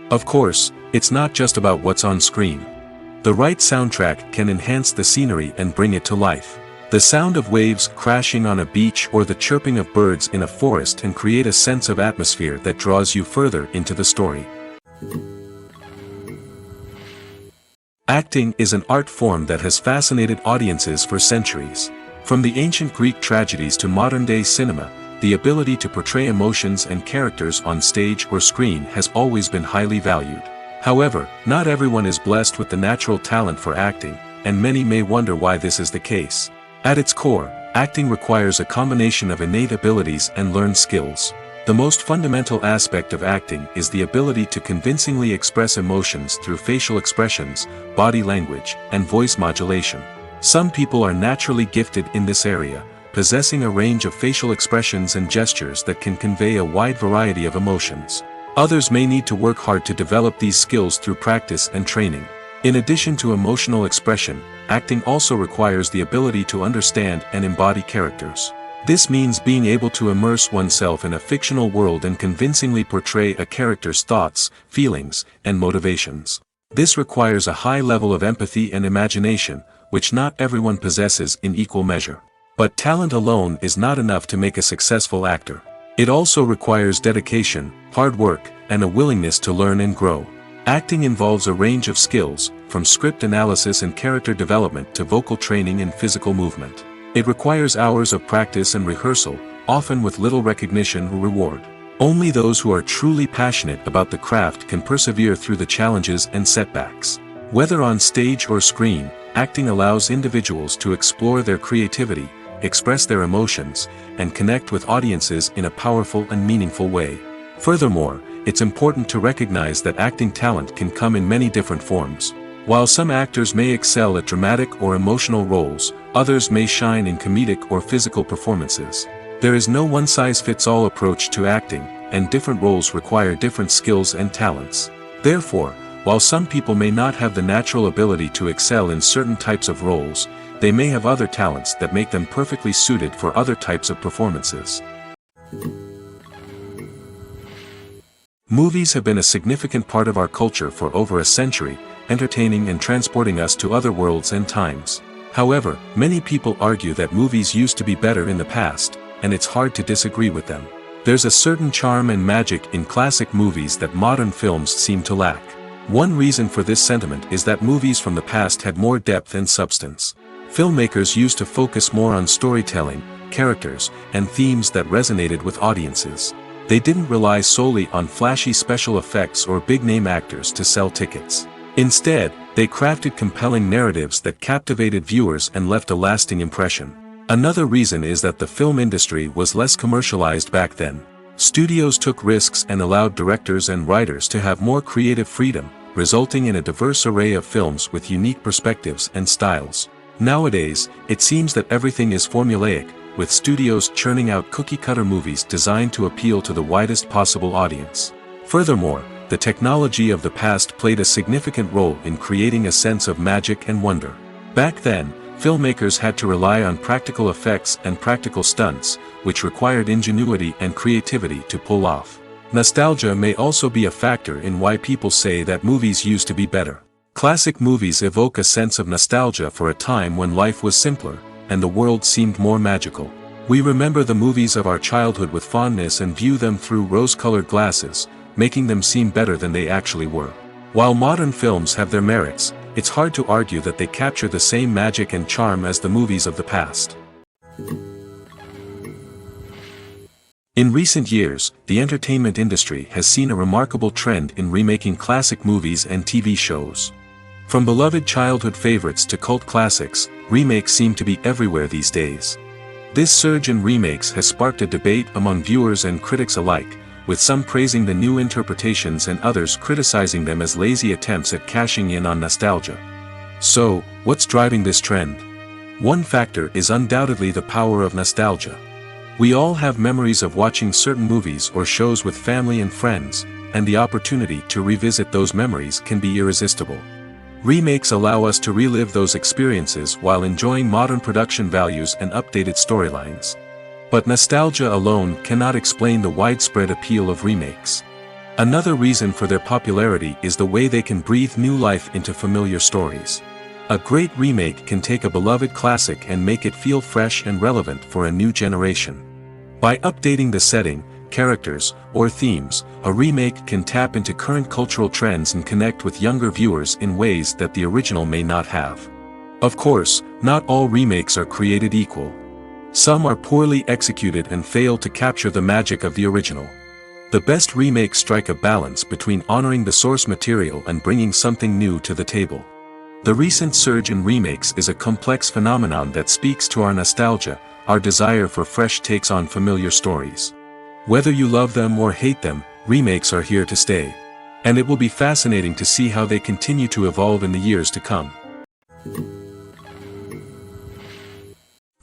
Speaker 1: Of course, it's not just about what's on screen. The right soundtrack can enhance the scenery and bring it to life. The sound of waves crashing on a beach or the chirping of birds in a forest can create a sense of atmosphere that draws you further into the story. Acting is an art form that has fascinated audiences for centuries. From the ancient Greek tragedies to modern-day cinema, the ability to portray emotions and characters on stage or screen has always been highly valued. However, not everyone is blessed with the natural talent for acting, and many may wonder why this is the case. At its core, acting requires a combination of innate abilities and learned skills. The most fundamental aspect of acting is the ability to convincingly express emotions through facial expressions, body language, and voice modulation. Some people are naturally gifted in this area, possessing a range of facial expressions and gestures that can convey a wide variety of emotions. Others may need to work hard to develop these skills through practice and training. In addition to emotional expression, acting also requires the ability to understand and embody characters. This means being able to immerse oneself in a fictional world and convincingly portray a character's thoughts, feelings, and motivations. This requires a high level of empathy and imagination, which not everyone possesses in equal measure. But talent alone is not enough to make a successful actor. It also requires dedication, hard work, and a willingness to learn and grow. Acting involves a range of skills, from script analysis and character development to vocal training and physical movement. It requires hours of practice and rehearsal, often with little recognition or reward. Only those who are truly passionate about the craft can persevere through the challenges and setbacks. Whether on stage or screen, acting allows individuals to explore their creativity, express their emotions, and connect with audiences in a powerful and meaningful way. Furthermore, it's important to recognize that acting talent can come in many different forms. While some actors may excel at dramatic or emotional roles, others may shine in comedic or physical performances. There is no one-size-fits-all approach to acting, and different roles require different skills and talents. Therefore, while some people may not have the natural ability to excel in certain types of roles, they may have other talents that make them perfectly suited for other types of performances. Movies have been a significant part of our culture for over a century, entertaining and transporting us to other worlds and times. However, many people argue that movies used to be better in the past, and it's hard to disagree with them. There's a certain charm and magic in classic movies that modern films seem to lack. One reason for this sentiment is that movies from the past had more depth and substance. Filmmakers used to focus more on storytelling, characters, and themes that resonated with audiences. They didn't rely solely on flashy special effects or big-name actors to sell tickets. Instead, they crafted compelling narratives that captivated viewers and left a lasting impression. Another reason is that the film industry was less commercialized back then. Studios took risks and allowed directors and writers to have more creative freedom, resulting in a diverse array of films with unique perspectives and styles. Nowadays, it seems that everything is formulaic, with studios churning out cookie-cutter movies designed to appeal to the widest possible audience. Furthermore, the technology of the past played a significant role in creating a sense of magic and wonder. Back then, filmmakers had to rely on practical effects and practical stunts, which required ingenuity and creativity to pull off. Nostalgia may also be a factor in why people say that movies used to be better. Classic movies evoke a sense of nostalgia for a time when life was simpler, and the world seemed more magical. We remember the movies of our childhood with fondness and view them through rose-colored glasses, making them seem better than they actually were. While modern films have their merits, it's hard to argue that they capture the same magic and charm as the movies of the past. In recent years, the entertainment industry has seen a remarkable trend in remaking classic movies and TV shows. From beloved childhood favorites to cult classics, remakes seem to be everywhere these days. This surge in remakes has sparked a debate among viewers and critics alike, with some praising the new interpretations and others criticizing them as lazy attempts at cashing in on nostalgia. So, what's driving this trend? One factor is undoubtedly the power of nostalgia. We all have memories of watching certain movies or shows with family and friends, and the opportunity to revisit those memories can be irresistible. Remakes allow us to relive those experiences while enjoying modern production values and updated storylines. But nostalgia alone cannot explain the widespread appeal of remakes. Another reason for their popularity is the way they can breathe new life into familiar stories. A great remake can take a beloved classic and make it feel fresh and relevant for a new generation. By updating the setting, characters, or themes, a remake can tap into current cultural trends and connect with younger viewers in ways that the original may not have. Of course, not all remakes are created equal. Some are poorly executed and fail to capture the magic of the original. The best remakes strike a balance between honoring the source material and bringing something new to the table. The recent surge in remakes is a complex phenomenon that speaks to our nostalgia, our desire for fresh takes on familiar stories. Whether you love them or hate them, remakes are here to stay. And it will be fascinating to see how they continue to evolve in the years to come.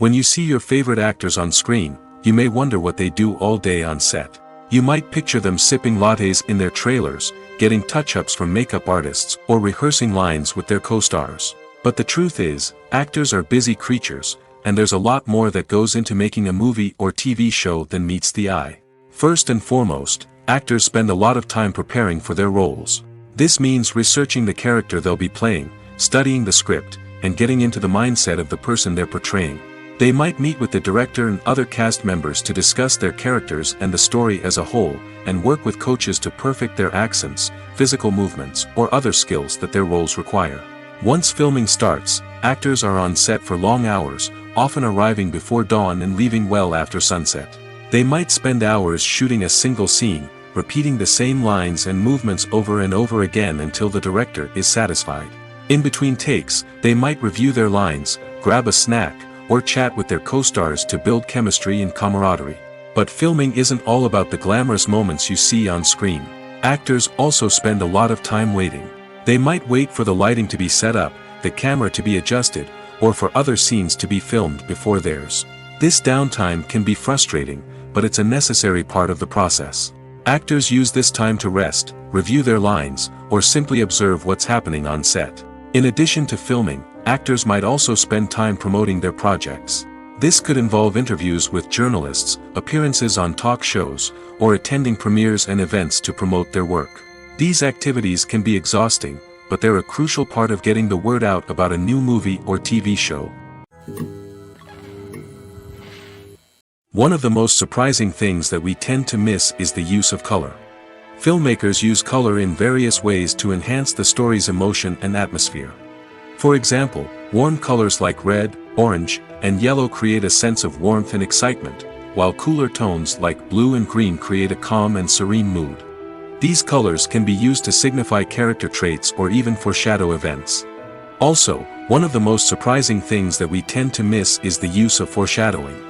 Speaker 1: When you see your favorite actors on screen, you may wonder what they do all day on set. You might picture them sipping lattes in their trailers, getting touch-ups from makeup artists, or rehearsing lines with their co-stars. But the truth is, actors are busy creatures, and there's a lot more that goes into making a movie or TV show than meets the eye. First and foremost, actors spend a lot of time preparing for their roles. This means researching the character they'll be playing, studying the script, and getting into the mindset of the person they're portraying. They might meet with the director and other cast members to discuss their characters and the story as a whole, and work with coaches to perfect their accents, physical movements, or other skills that their roles require. Once filming starts, actors are on set for long hours, often arriving before dawn and leaving well after sunset. They might spend hours shooting a single scene, repeating the same lines and movements over and over again until the director is satisfied. In between takes, they might review their lines, grab a snack, or chat with their co-stars to build chemistry and camaraderie. But filming isn't all about the glamorous moments you see on screen. Actors also spend a lot of time waiting. They might wait for the lighting to be set up, the camera to be adjusted, or for other scenes to be filmed before theirs. This downtime can be frustrating, but it's a necessary part of the process. Actors use this time to rest, review their lines, or simply observe what's happening on set. In addition to filming, actors might also spend time promoting their projects. This could involve interviews with journalists, appearances on talk shows, or attending premieres and events to promote their work. These activities can be exhausting, but they're a crucial part of getting the word out about a new movie or TV show. One of the most surprising things that we tend to miss is the use of color. Filmmakers use color in various ways to enhance the story's emotion and atmosphere. For example, warm colors like red, orange, and yellow create a sense of warmth and excitement, while cooler tones like blue and green create a calm and serene mood. These colors can be used to signify character traits or even foreshadow events. Also, one of the most surprising things that we tend to miss is the use of foreshadowing.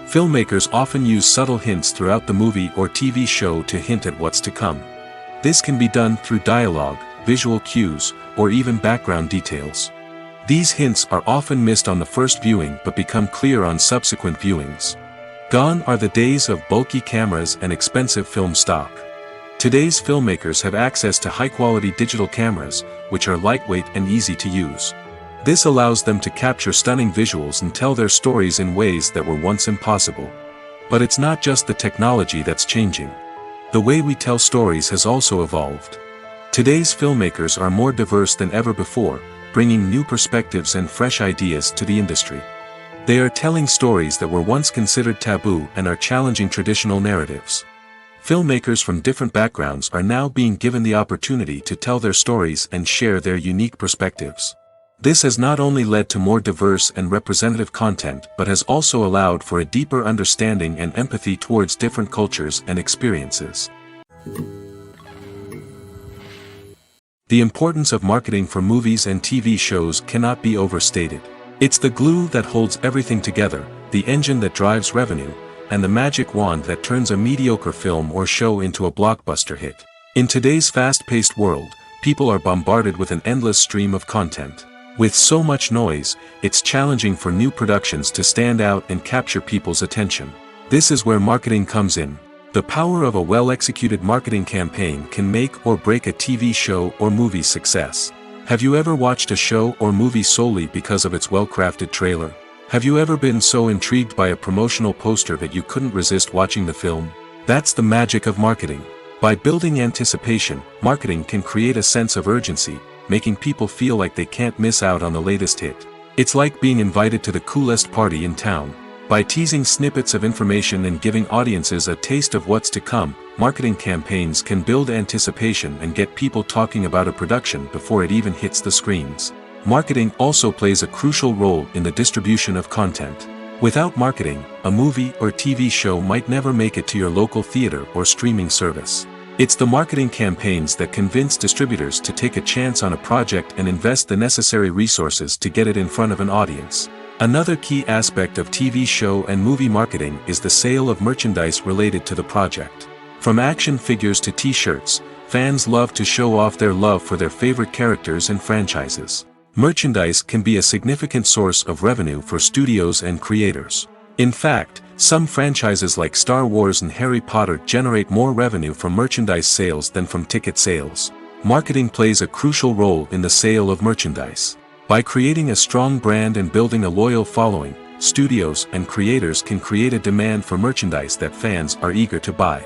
Speaker 1: Filmmakers often use subtle hints throughout the movie or TV show to hint at what's to come. This can be done through dialogue, visual cues, or even background details. These hints are often missed on the first viewing but become clear on subsequent viewings. Gone are the days of bulky cameras and expensive film stock. Today's filmmakers have access to high-quality digital cameras, which are lightweight and easy to use. This allows them to capture stunning visuals and tell their stories in ways that were once impossible. But it's not just the technology that's changing. The way we tell stories has also evolved. Today's filmmakers are more diverse than ever before, bringing new perspectives and fresh ideas to the industry. They are telling stories that were once considered taboo and are challenging traditional narratives. Filmmakers from different backgrounds are now being given the opportunity to tell their stories and share their unique perspectives. This has not only led to more diverse and representative content but has also allowed for a deeper understanding and empathy towards different cultures and experiences. The importance of marketing for movies and TV shows cannot be overstated. It's the glue that holds everything together, the engine that drives revenue, and the magic wand that turns a mediocre film or show into a blockbuster hit. In today's fast-paced world, people are bombarded with an endless stream of content. With so much noise, it's challenging for new productions to stand out and capture people's attention. This is where marketing comes in. The power of a well-executed marketing campaign can make or break a TV show or movie's success. Have you ever watched a show or movie solely because of its well-crafted trailer? Have you ever been so intrigued by a promotional poster that you couldn't resist watching the film? That's the magic of marketing. By building anticipation, marketing can create a sense of urgency, making people feel like they can't miss out on the latest hit. It's like being invited to the coolest party in town. By teasing snippets of information and giving audiences a taste of what's to come, marketing campaigns can build anticipation and get people talking about a production before it even hits the screens. Marketing also plays a crucial role in the distribution of content. Without marketing, a movie or TV show might never make it to your local theater or streaming service. It's the marketing campaigns that convince distributors to take a chance on a project and invest the necessary resources to get it in front of an audience. Another key aspect of TV show and movie marketing is the sale of merchandise related to the project. From action figures to t-shirts, fans love to show off their love for their favorite characters and franchises. Merchandise can be a significant source of revenue for studios and creators. In fact, some franchises like Star Wars and Harry Potter generate more revenue from merchandise sales than from ticket sales. Marketing plays a crucial role in the sale of merchandise. By creating a strong brand and building a loyal following, studios and creators can create a demand for merchandise that fans are eager to buy.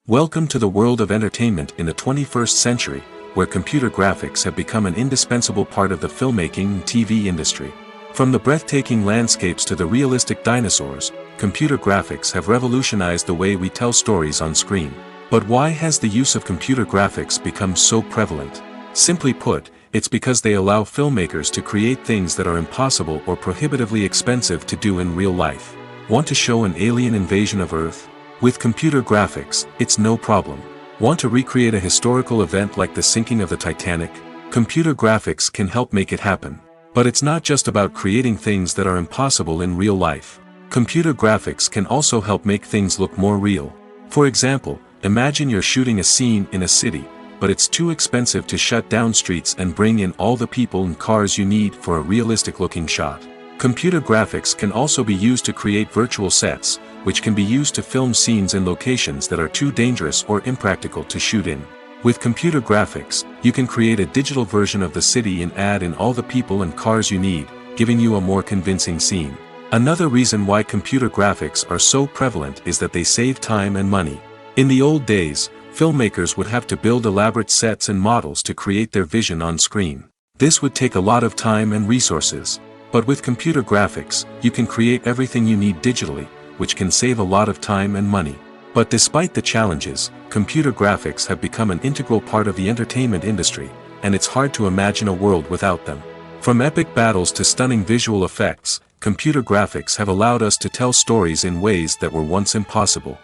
Speaker 1: Welcome to the world of entertainment in the 21st century, where computer graphics have become an indispensable part of the filmmaking and TV industry. From the breathtaking landscapes to the realistic dinosaurs, computer graphics have revolutionized the way we tell stories on screen. But why has the use of computer graphics become so prevalent? Simply put, it's because they allow filmmakers to create things that are impossible or prohibitively expensive to do in real life. Want to show an alien invasion of Earth? With computer graphics, it's no problem. Want to recreate a historical event like the sinking of the Titanic? Computer graphics can help make it happen. But it's not just about creating things that are impossible in real life. Computer graphics can also help make things look more real. For example, imagine you're shooting a scene in a city, but it's too expensive to shut down streets and bring in all the people and cars you need for a realistic-looking shot. Computer graphics can also be used to create virtual sets, which can be used to film scenes in locations that are too dangerous or impractical to shoot in. With computer graphics, you can create a digital version of the city and add in all the people and cars you need, giving you a more convincing scene. Another reason why computer graphics are so prevalent is that they save time and money. In the old days, filmmakers would have to build elaborate sets and models to create their vision on screen. This would take a lot of time and resources. But with computer graphics, you can create everything you need digitally, which can save a lot of time and money. But despite the challenges, computer graphics have become an integral part of the entertainment industry, and it's hard to imagine a world without them. From epic battles to stunning visual effects, computer graphics have allowed us to tell stories in ways that were once impossible.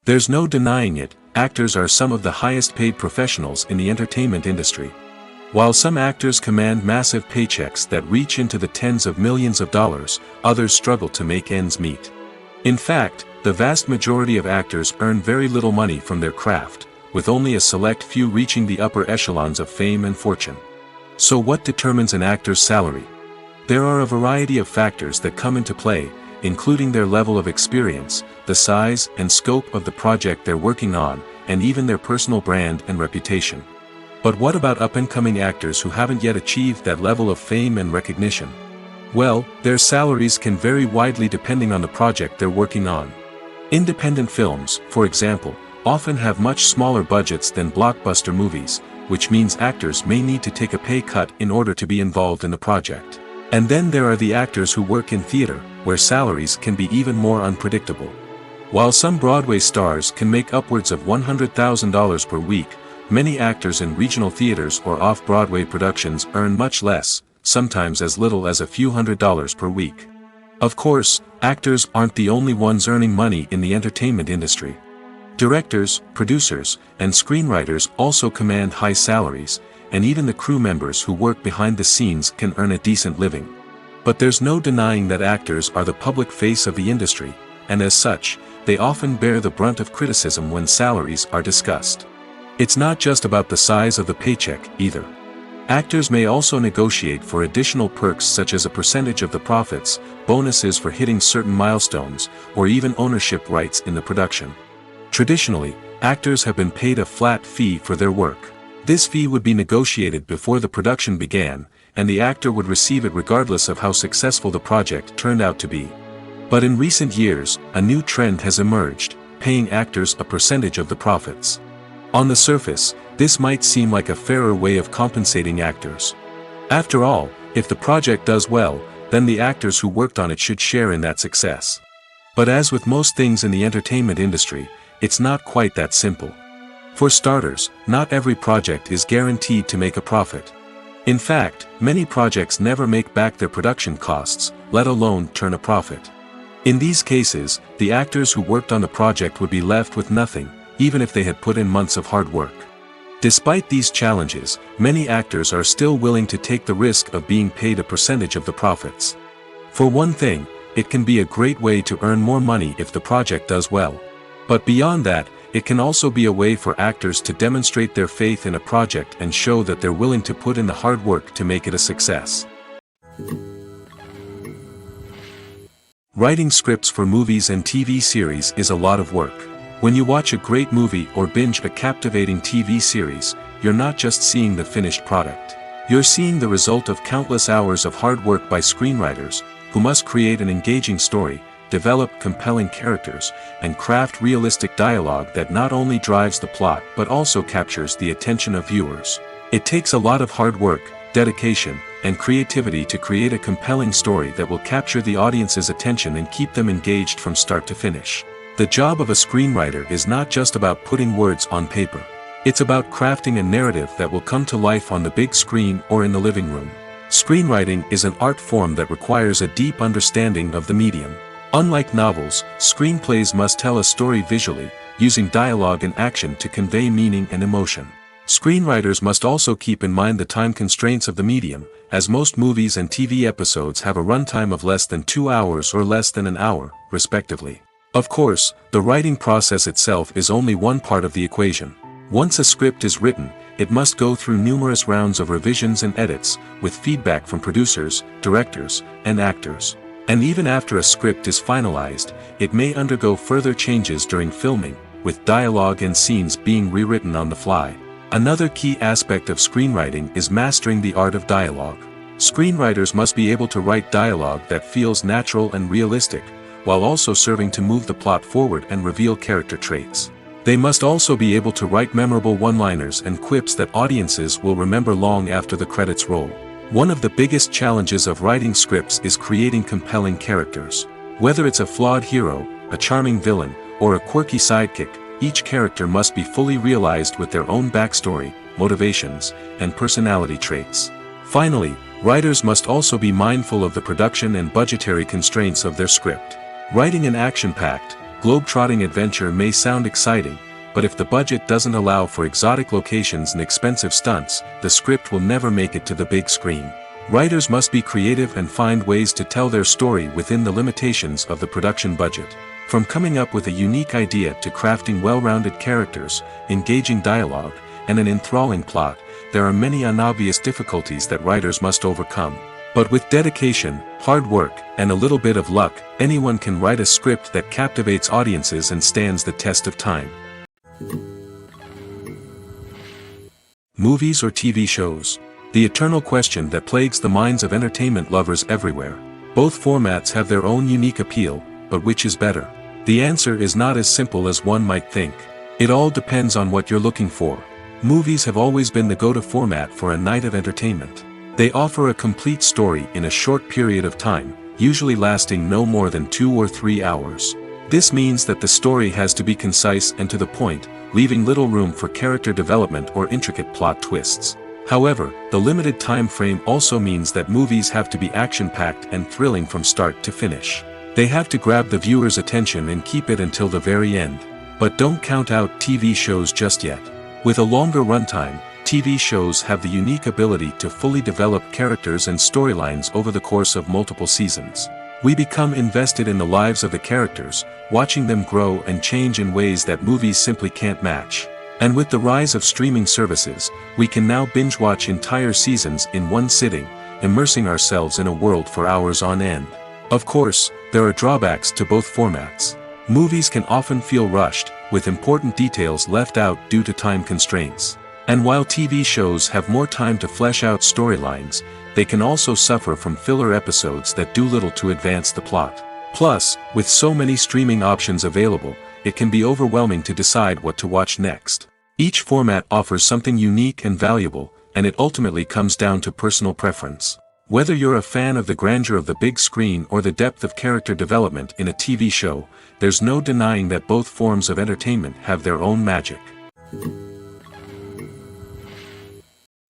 Speaker 1: There's no denying it, actors are some of the highest paid professionals in the entertainment industry. While some actors command massive paychecks that reach into the tens of millions of dollars, others struggle to make ends meet. In fact, the vast majority of actors earn very little money from their craft, with only a select few reaching the upper echelons of fame and fortune. So what determines an actor's salary? There are a variety of factors that come into play, including their level of experience, the size and scope of the project they're working on, and even their personal brand and reputation. But what about up-and-coming actors who haven't yet achieved that level of fame and recognition? Well, their salaries can vary widely depending on the project they're working on. Independent films, for example, often have much smaller budgets than blockbuster movies, which means actors may need to take a pay cut in order to be involved in the project. And then there are the actors who work in theater, where salaries can be even more unpredictable. While some Broadway stars can make upwards of $100,000 per week, many actors in regional theaters or off-Broadway productions earn much less, sometimes as little as a few $100s per week. Of course, actors aren't the only ones earning money in the entertainment industry. Directors, producers, and screenwriters also command high salaries, and even the crew members who work behind the scenes can earn a decent living. But there's no denying that actors are the public face of the industry, and as such, they often bear the brunt of criticism when salaries are discussed. It's not just about the size of the paycheck, either. Actors may also negotiate for additional perks such as a percentage of the profits, bonuses for hitting certain milestones, or even ownership rights in the production. Traditionally, actors have been paid a flat fee for their work. This fee would be negotiated before the production began, and the actor would receive it regardless of how successful the project turned out to be. But in recent years, a new trend has emerged, paying actors a percentage of the profits. On the surface, this might seem like a fairer way of compensating actors. After all, if the project does well, then the actors who worked on it should share in that success. But as with most things in the entertainment industry, it's not quite that simple. For starters, not every project is guaranteed to make a profit. In fact, many projects never make back their production costs, let alone turn a profit. In these cases, the actors who worked on the project would be left with nothing, even if they had put in months of hard work. Despite these challenges, many actors are still willing to take the risk of being paid a percentage of the profits. For one thing, it can be a great way to earn more money if the project does well. But beyond that, it can also be a way for actors to demonstrate their faith in a project and show that they're willing to put in the hard work to make it a success. Writing scripts for movies and TV series is a lot of work. When you watch a great movie or binge a captivating TV series, you're not just seeing the finished product. You're seeing the result of countless hours of hard work by screenwriters, who must create an engaging story, develop compelling characters, and craft realistic dialogue that not only drives the plot but also captures the attention of viewers. It takes a lot of hard work, dedication, and creativity to create a compelling story that will capture the audience's attention and keep them engaged from start to finish. The job of a screenwriter is not just about putting words on paper. It's about crafting a narrative that will come to life on the big screen or in the living room. Screenwriting is an art form that requires a deep understanding of the medium. Unlike novels, screenplays must tell a story visually, using dialogue and action to convey meaning and emotion. Screenwriters must also keep in mind the time constraints of the medium, as most movies and TV episodes have a runtime of less than 2 hours or less than an hour, respectively. Of course, the writing process itself is only one part of the equation. Once a script is written, it must go through numerous rounds of revisions and edits, with feedback from producers, directors, and actors. And even after a script is finalized, it may undergo further changes during filming, with dialogue and scenes being rewritten on the fly. Another key aspect of screenwriting is mastering the art of dialogue. Screenwriters must be able to write dialogue that feels natural and realistic, while also serving to move the plot forward and reveal character traits. They must also be able to write memorable one-liners and quips that audiences will remember long after the credits roll. One of the biggest challenges of writing scripts is creating compelling characters. Whether it's a flawed hero, a charming villain, or a quirky sidekick, each character must be fully realized with their own backstory, motivations, and personality traits. Finally, writers must also be mindful of the production and budgetary constraints of their script. Writing an action-packed, globe-trotting adventure may sound exciting, but if the budget doesn't allow for exotic locations and expensive stunts, the script will never make it to the big screen. Writers must be creative and find ways to tell their story within the limitations of the production budget. From coming up with a unique idea to crafting well-rounded characters, engaging dialogue, and an enthralling plot, there are many unobvious difficulties that writers must overcome. But with dedication, hard work, and a little bit of luck, anyone can write a script that captivates audiences and stands the test of time. Movies or TV shows? The eternal question that plagues the minds of entertainment lovers everywhere. Both formats have their own unique appeal, but which is better? The answer is not as simple as one might think. It all depends on what you're looking for. Movies have always been the go-to format for a night of entertainment. They offer a complete story in a short period of time, usually lasting no more than 2 or 3 hours. This means that the story has to be concise and to the point, leaving little room for character development or intricate plot twists. However, the limited time frame also means that movies have to be action-packed and thrilling from start to finish. They have to grab the viewer's attention and keep it until the very end. But don't count out TV shows just yet. With a longer runtime, TV shows have the unique ability to fully develop characters and storylines over the course of multiple seasons. We become invested in the lives of the characters, watching them grow and change in ways that movies simply can't match. And with the rise of streaming services, we can now binge-watch entire seasons in one sitting, immersing ourselves in a world for hours on end. Of course, there are drawbacks to both formats. Movies can often feel rushed, with important details left out due to time constraints. And while TV shows have more time to flesh out storylines, they can also suffer from filler episodes that do little to advance the plot. Plus, with so many streaming options available, it can be overwhelming to decide what to watch next. Each format offers something unique and valuable, and it ultimately comes down to personal preference. Whether you're a fan of the grandeur of the big screen or the depth of character development in a TV show, there's no denying that both forms of entertainment have their own magic.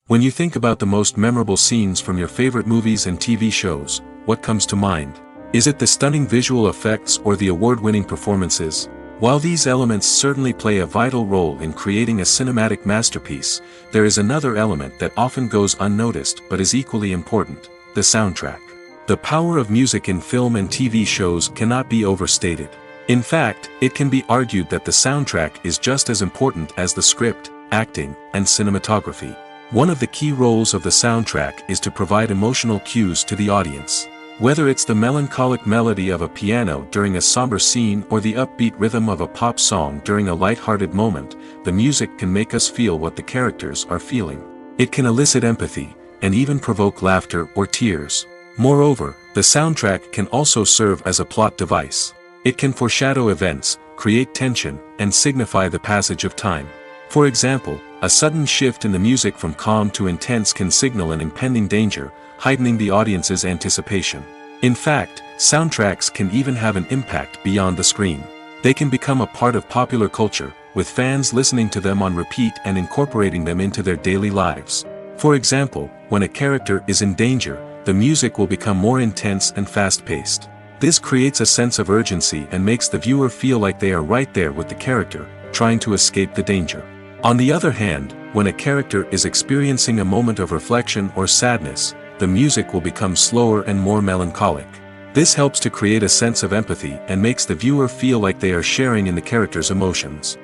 Speaker 1: When you think about the most memorable scenes from your favorite movies and TV shows, what comes to mind? Is it the stunning visual effects or the award-winning performances? While these elements certainly play a vital role in creating a cinematic masterpiece, there is another element that often goes unnoticed but is equally important: the soundtrack. The power of music in film and TV shows cannot be overstated. In fact, it can be argued that the soundtrack is just as important as the script, acting, and cinematography. One of the key roles of the soundtrack is to provide emotional cues to the audience. Whether it's the melancholic melody of a piano during a somber scene or the upbeat rhythm of a pop song during a light-hearted moment, the music can make us feel what the characters are feeling. It can elicit empathy, and even provoke laughter or tears. Moreover, the soundtrack can also serve as a plot device. It can foreshadow events, create tension, and signify the passage of time. For example, a sudden shift in the music from calm to intense can signal an impending danger, heightening the audience's anticipation. In fact, soundtracks can even have an impact beyond the screen. They can become a part of popular culture, with fans listening to them on repeat and incorporating them into their daily lives. For example, when a character is in danger, the music will become more intense and fast-paced. This creates a sense of urgency and makes the viewer feel like they are right there with the character, trying to escape the danger. On the other hand, when a character is experiencing a moment of reflection or sadness, the music will become slower and more melancholic. This helps to create a sense of empathy and makes the viewer feel like they are sharing in the character's emotions.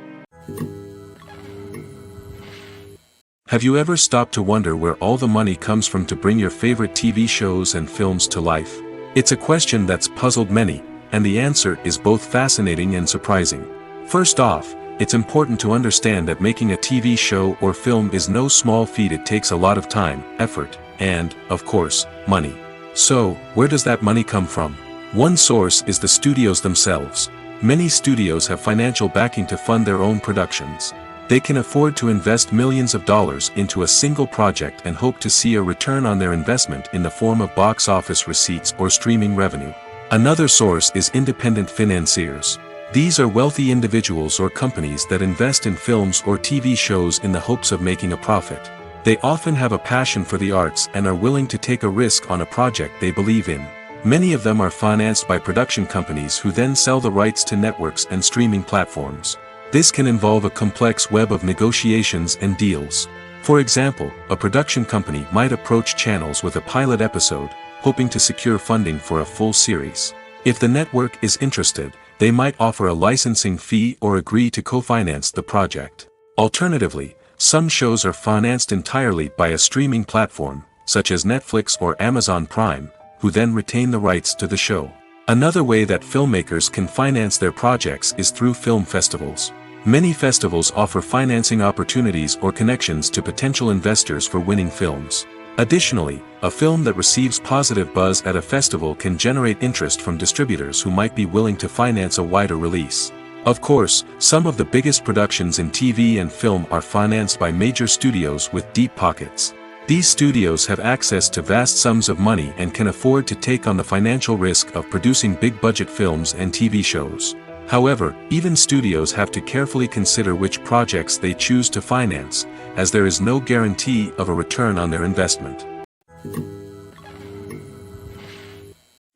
Speaker 1: Have you ever stopped to wonder where all the money comes from to bring your favorite TV shows and films to life? It's a question that's puzzled many, and the answer is both fascinating and surprising. First off, it's important to understand that making a TV show or film is no small feat. It takes a lot of time, effort, and, of course, money. So, where does that money come from? One source is the studios themselves. Many studios have financial backing to fund their own productions. They can afford to invest millions of dollars into a single project and hope to see a return on their investment in the form of box office receipts or streaming revenue. Another source is independent financiers. These are wealthy individuals or companies that invest in films or TV shows in the hopes of making a profit. They often have a passion for the arts and are willing to take a risk on a project they believe in. Many of them are financed by production companies who then sell the rights to networks and streaming platforms. This can involve a complex web of negotiations and deals. For example, a production company might approach channels with a pilot episode, hoping to secure funding for a full series. If the network is interested, they might offer a licensing fee or agree to co-finance the project. Alternatively, some shows are financed entirely by a streaming platform, such as Netflix or Amazon Prime, who then retain the rights to the show. Another way that filmmakers can finance their projects is through film festivals. Many festivals offer financing opportunities or connections to potential investors for winning films. Additionally, a film that receives positive buzz at a festival can generate interest from distributors who might be willing to finance a wider release. Of course, some of the biggest productions in TV and film are financed by major studios with deep pockets. These studios have access to vast sums of money and can afford to take on the financial risk of producing big-budget films and TV shows. However, even studios have to carefully consider which projects they choose to finance, as there is no guarantee of a return on their investment.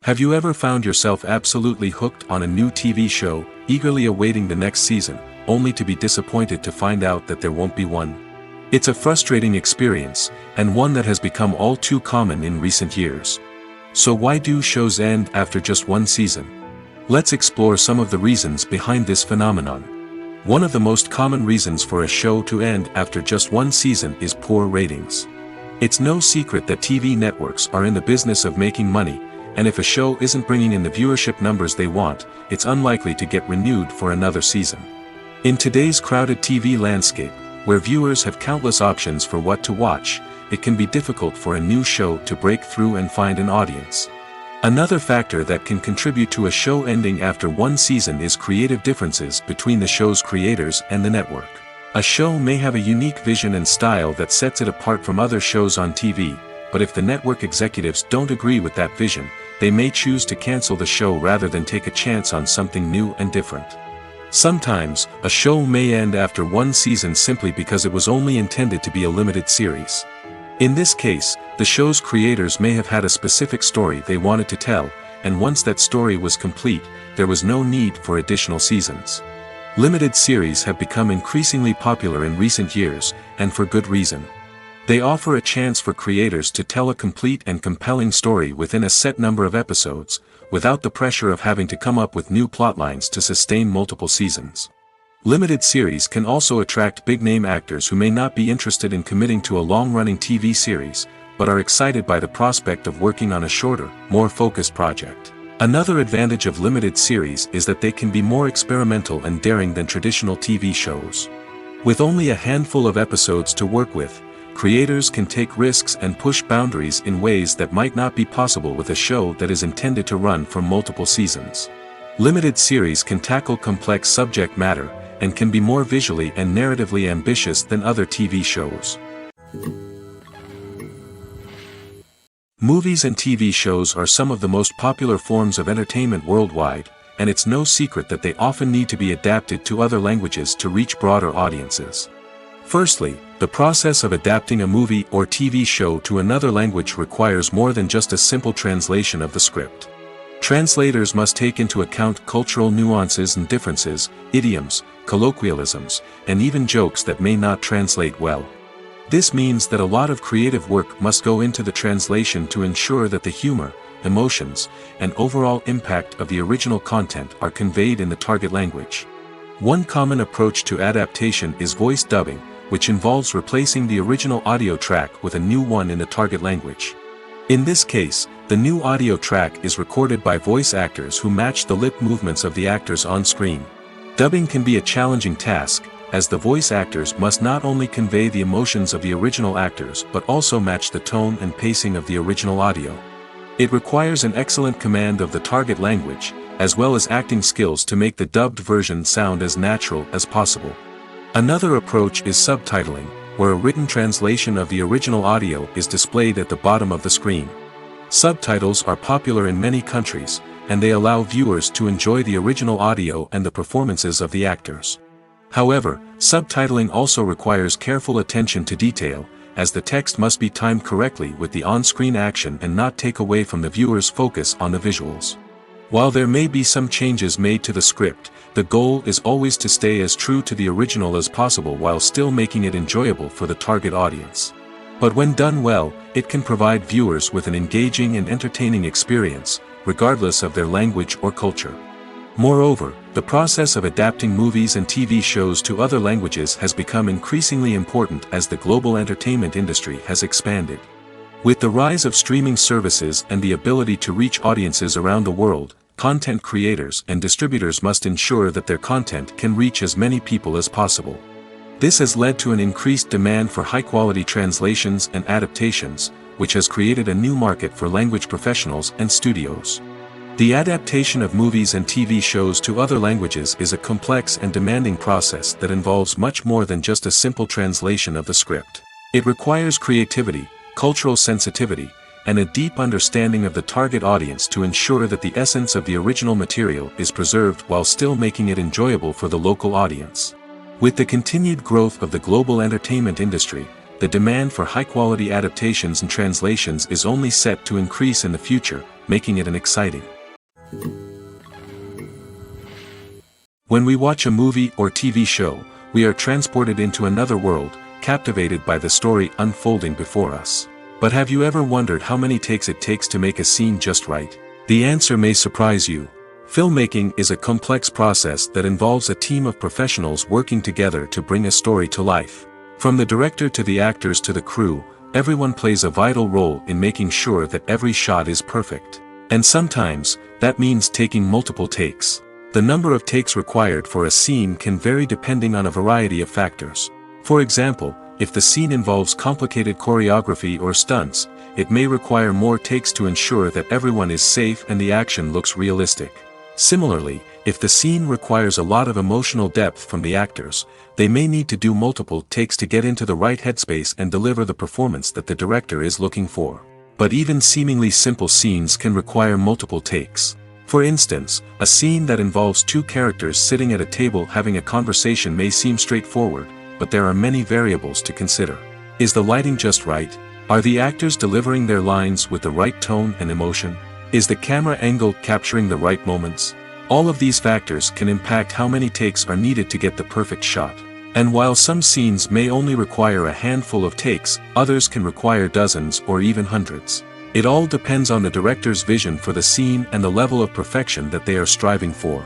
Speaker 1: Have you ever found yourself absolutely hooked on a new TV show, eagerly awaiting the next season, only to be disappointed to find out that there won't be one? It's a frustrating experience, and one that has become all too common in recent years. So why do shows end after just one season? Let's explore some of the reasons behind this phenomenon. One of the most common reasons for a show to end after just one season is poor ratings. It's no secret that TV networks are in the business of making money, and if a show isn't bringing in the viewership numbers they want, it's unlikely to get renewed for another season. In today's crowded TV landscape, where viewers have countless options for what to watch, it can be difficult for a new show to break through and find an audience. Another factor that can contribute to a show ending after one season is creative differences between the show's creators and the network. A show may have a unique vision and style that sets it apart from other shows on TV, but if the network executives don't agree with that vision, they may choose to cancel the show rather than take a chance on something new and different. Sometimes, a show may end after one season simply because it was only intended to be a limited series. In this case, the show's creators may have had a specific story they wanted to tell, and once that story was complete, there was no need for additional seasons. Limited series have become increasingly popular in recent years, and for good reason. They offer a chance for creators to tell a complete and compelling story within a set number of episodes, without the pressure of having to come up with new plotlines to sustain multiple seasons. Limited series can also attract big-name actors who may not be interested in committing to a long-running TV series, but are excited by the prospect of working on a shorter, more focused project. Another advantage of limited series is that they can be more experimental and daring than traditional TV shows. With only a handful of episodes to work with, creators can take risks and push boundaries in ways that might not be possible with a show that is intended to run for multiple seasons. Limited series can tackle complex subject matter, and can be more visually and narratively ambitious than other TV shows. Movies and TV shows are some of the most popular forms of entertainment worldwide, and it's no secret that they often need to be adapted to other languages to reach broader audiences. Firstly, the process of adapting a movie or TV show to another language requires more than just a simple translation of the script. Translators must take into account cultural nuances and differences, idioms, colloquialisms, and even jokes that may not translate well. This means that a lot of creative work must go into the translation to ensure that the humor, emotions, and overall impact of the original content are conveyed in the target language. One common approach to adaptation is voice dubbing, which involves replacing the original audio track with a new one in the target language. In this case, the new audio track is recorded by voice actors who match the lip movements of the actors on screen. Dubbing can be a challenging task, as the voice actors must not only convey the emotions of the original actors but also match the tone and pacing of the original audio. It requires an excellent command of the target language, as well as acting skills to make the dubbed version sound as natural as possible. Another approach is subtitling, where a written translation of the original audio is displayed at the bottom of the screen. Subtitles are popular in many countries, and they allow viewers to enjoy the original audio and the performances of the actors. However, subtitling also requires careful attention to detail, as the text must be timed correctly with the on-screen action and not take away from the viewer's focus on the visuals. While there may be some changes made to the script, the goal is always to stay as true to the original as possible while still making it enjoyable for the target audience. But when done well, it can provide viewers with an engaging and entertaining experience, regardless of their language or culture. Moreover, the process of adapting movies and TV shows to other languages has become increasingly important as the global entertainment industry has expanded. With the rise of streaming services and the ability to reach audiences around the world, content creators and distributors must ensure that their content can reach as many people as possible. This has led to an increased demand for high-quality translations and adaptations, which has created a new market for language professionals and studios. The adaptation of movies and TV shows to other languages is a complex and demanding process that involves much more than just a simple translation of the script. It requires creativity, cultural sensitivity, and a deep understanding of the target audience to ensure that the essence of the original material is preserved while still making it enjoyable for the local audience. With the continued growth of the global entertainment industry, the demand for high-quality adaptations and translations is only set to increase in the future, making it exciting. When we watch a movie or TV show, we are transported into another world, captivated by the story unfolding before us. But have you ever wondered how many takes it takes to make a scene just right? The answer may surprise you. Filmmaking is a complex process that involves a team of professionals working together to bring a story to life. From the director to the actors to the crew, everyone plays a vital role in making sure that every shot is perfect. And sometimes, that means taking multiple takes. The number of takes required for a scene can vary depending on a variety of factors. For example, if the scene involves complicated choreography or stunts, it may require more takes to ensure that everyone is safe and the action looks realistic. Similarly, if the scene requires a lot of emotional depth from the actors, they may need to do multiple takes to get into the right headspace and deliver the performance that the director is looking for. But even seemingly simple scenes can require multiple takes. For instance, a scene that involves two characters sitting at a table having a conversation may seem straightforward, but there are many variables to consider. Is the lighting just right? Are the actors delivering their lines with the right tone and emotion? Is the camera angle capturing the right moments? All of these factors can impact how many takes are needed to get the perfect shot. And while some scenes may only require a handful of takes, others can require dozens or even hundreds. It all depends on the director's vision for the scene and the level of perfection that they are striving for.